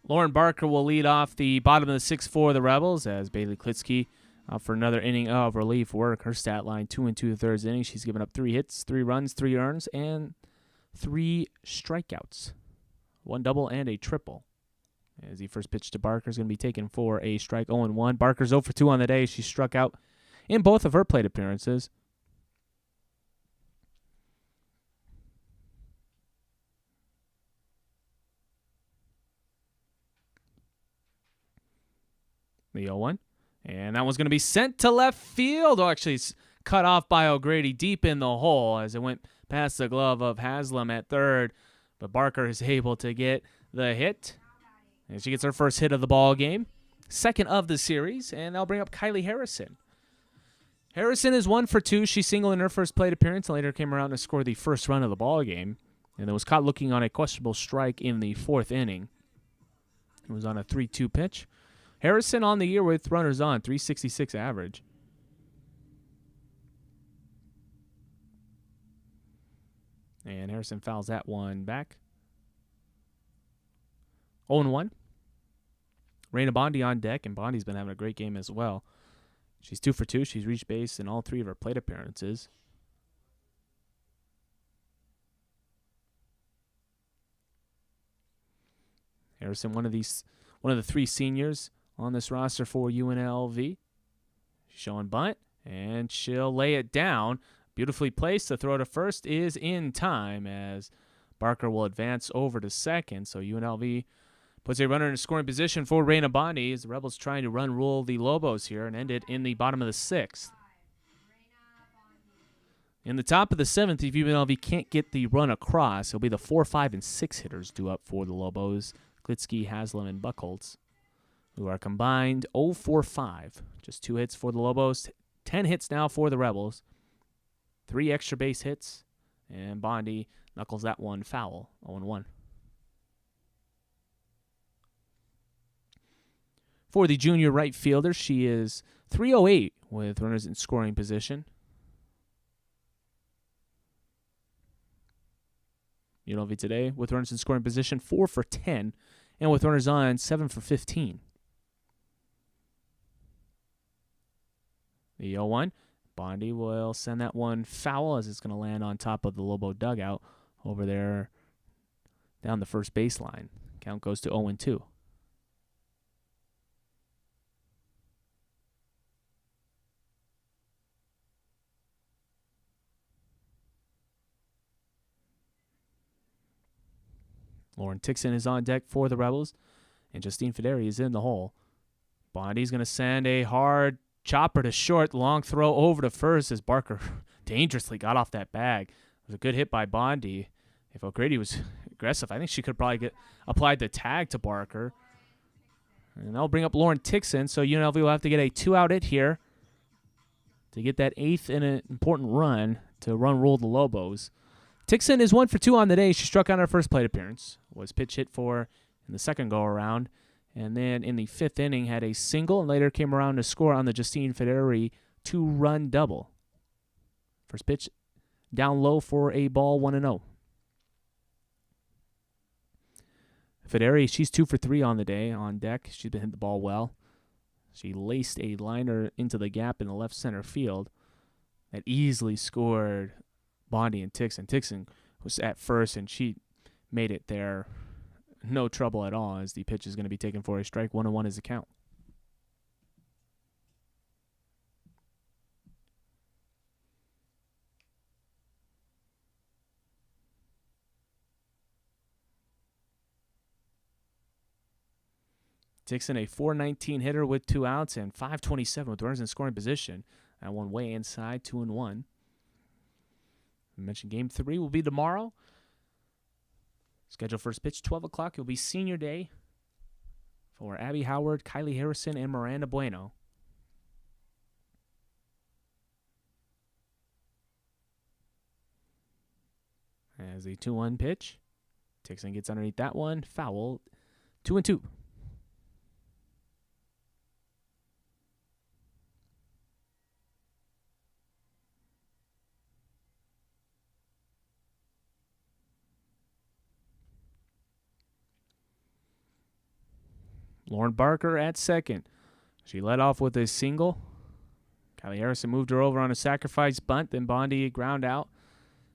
Lauren Barker will lead off the bottom of the 6th for the Rebels as Bailey Klitsky out for another inning of relief work. Her stat line, 2 2/3 innings. She's given up 3 hits, 3 runs, 3 earns, and 3 strikeouts. 1 double and a triple. As the first pitch to Barker is going to be taken for a strike, 0-1. Barker's 0 for 2 on the day. She struck out in both of her plate appearances. The 0-1. And that one's going to be sent to left field. Oh, actually, it's cut off by O'Grady deep in the hole as it went past the glove of Haslam at third. But Barker is able to get the hit. And she gets her first hit of the ball game. Second of the series. And that'll bring up Kylie Harrison. Harrison is 1 for 2. She singled in her first plate appearance and later came around to score the first run of the ball game. And then was caught looking on a questionable strike in the 4th inning. It was on a 3-2 pitch. Harrison on the year with runners on, 366 average. And Harrison fouls that one back. 0-1. Raina Bondi on deck, and Bondi's been having a great game as well. She's 2 for 2. She's reached base in all 3 of her plate appearances. Harrison, one of the 3 seniors on this roster for UNLV. She's showing bunt, and she'll lay it down. Beautifully placed. The throw to first is in time as Barker will advance over to second. So UNLV puts a runner in a scoring position for Raina Bondi as the Rebels trying to run rule the Lobos here and end it in the bottom of the 6th. In the top of the 7th, if UNLV can't get the run across, it'll be the 4, 5, and 6 hitters due up for the Lobos. Klitsky, Haslam, and Buchholz, who are combined 0 for 5. Just 2 hits for the Lobos, 10 hits now for the Rebels. 3 extra base hits, and Bondi knuckles that one foul, 0-1. For the junior right fielder, she is 308 with runners in scoring position. UNLV today with runners in scoring position, 4 for 10, and with runners on, 7 for 15. The 0-1. Bondi will send that one foul as it's going to land on top of the Lobo dugout over there down the first baseline. Count goes to 0-2. Lauren Tixon is on deck for the Rebels, and Justine Federi is in the hole. Bondi's going to send a hard chopper to short, long throw over to first as Barker dangerously got off that bag. It was a good hit by Bondi. If O'Grady was aggressive, I think she could probably applied the tag to Barker. And that'll bring up Lauren Tixon, so UNLV will have to get a 2-out hit here to get that 8th and an important run to run rule the Lobos. Tixon is 1 for 2 on the day. She struck on her first plate appearance. Was pitch hit for in the second go-around. And then in the 5th inning had a single and later came around to score on the Justine Federi 2-run double. First pitch down low for a ball, 1-0. Federi, she's 2 for 3 on the day on deck. She's been hitting the ball well. She laced a liner into the gap in the left center field that easily scored Bondi and Tixon. Tixon was at first, and she made it there. No trouble at all as the pitch is going to be taken for a strike. 1-1 is the count. Tixon, a .419 hitter with 2 outs and .527 with runners in scoring position. That one way inside, 2-1. I mentioned Game 3 will be tomorrow. Scheduled first pitch, 12 o'clock. It will be senior day for Abby Howard, Kylie Harrison, and Miranda Bueno. As a 2-1 pitch, Tixon gets underneath that one. Foul, 2-2. Lauren Barker at second. She led off with a single. Kylie Harrison moved her over on a sacrifice bunt. Then Bondi ground out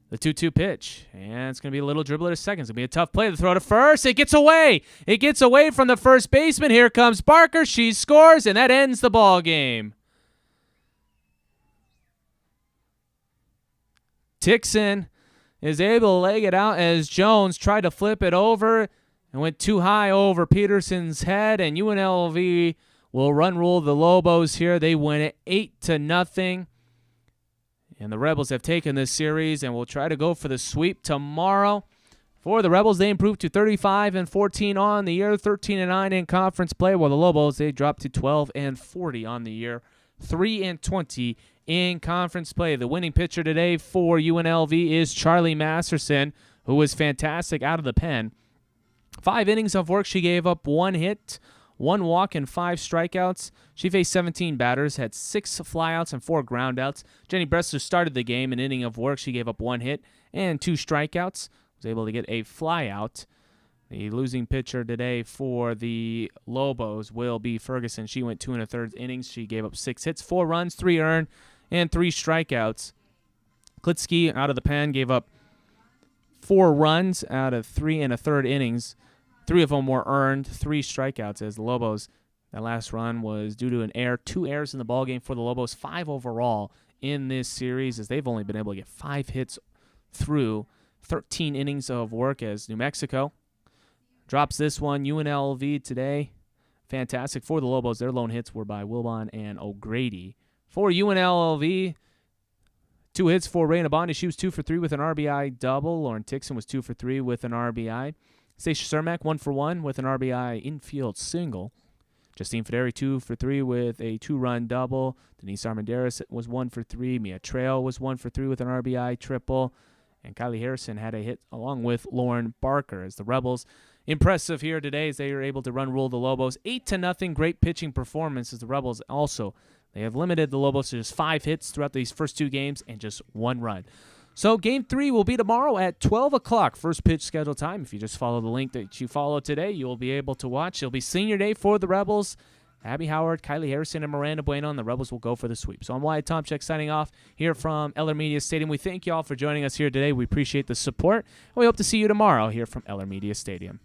the 2-2 pitch. And it's going to be a little dribble at second. It's going to be a tough play to throw to first. It gets away. It gets away from the first baseman. Here comes Barker. She scores, and that ends the ball game. Tixon is able to leg it out as Jones tried to flip it over and went too high over Peterson's head, and UNLV will run rule the Lobos here. They win it 8-0, and the Rebels have taken this series and will try to go for the sweep tomorrow. For the Rebels, they improved to 35-14 on the year, 13-9 in conference play, while the Lobos, they dropped to 12-40 on the year, 3-20 in conference play. The winning pitcher today for UNLV is Charlie Masterson, who was fantastic out of the pen. 5 innings of work. She gave up 1 hit, 1 walk, and 5 strikeouts. She faced 17 batters, had 6 flyouts and 4 groundouts. Jenny Bressler started the game, an inning of work. She gave up 1 hit and 2 strikeouts. Was able to get a flyout. The losing pitcher today for the Lobos will be Ferguson. She went 2 1/3 innings. She gave up 6 hits, 4 runs, 3 earned, and 3 strikeouts. Klitsky out of the pen gave up 4 runs out of 3 1/3 innings. 3 of them were earned, 3 strikeouts as the Lobos. That last run was due to an error. 2 errors in the ballgame for the Lobos, 5 overall in this series, as they've only been able to get 5 hits through 13 innings of work, as New Mexico drops this one. UNLV today, fantastic for the Lobos. Their lone hits were by Wilbon and O'Grady. For UNLV, 2 hits for Raina Bondi. She was 2 for 3 with an RBI double. Lauren Tixon was 2 for 3 with an RBI. Stacia Cermak 1 for 1 with an RBI infield single. Justine Federi 2 for 3 with a 2-run double. Denise Armendariz was 1 for 3. Mia Trail was 1 for 3 with an RBI triple. And Kylie Harrison had a hit along with Lauren Barker, as the Rebels impressive here today as they were able to rule the Lobos 8-0. Great pitching performance as the Rebels also, they have limited the Lobos to just 5 hits throughout these first 2 games and just 1 run. So Game 3 will be tomorrow at 12 o'clock, first pitch schedule time. If you just follow the link that you follow today, you'll be able to watch. It'll be senior day for the Rebels. Abby Howard, Kylie Harrison, and Miranda Bueno, and the Rebels will go for the sweep. So I'm Wyatt Tomczyk signing off here from Eller Media Stadium. We thank you all for joining us here today. We appreciate the support, and we hope to see you tomorrow here from Eller Media Stadium.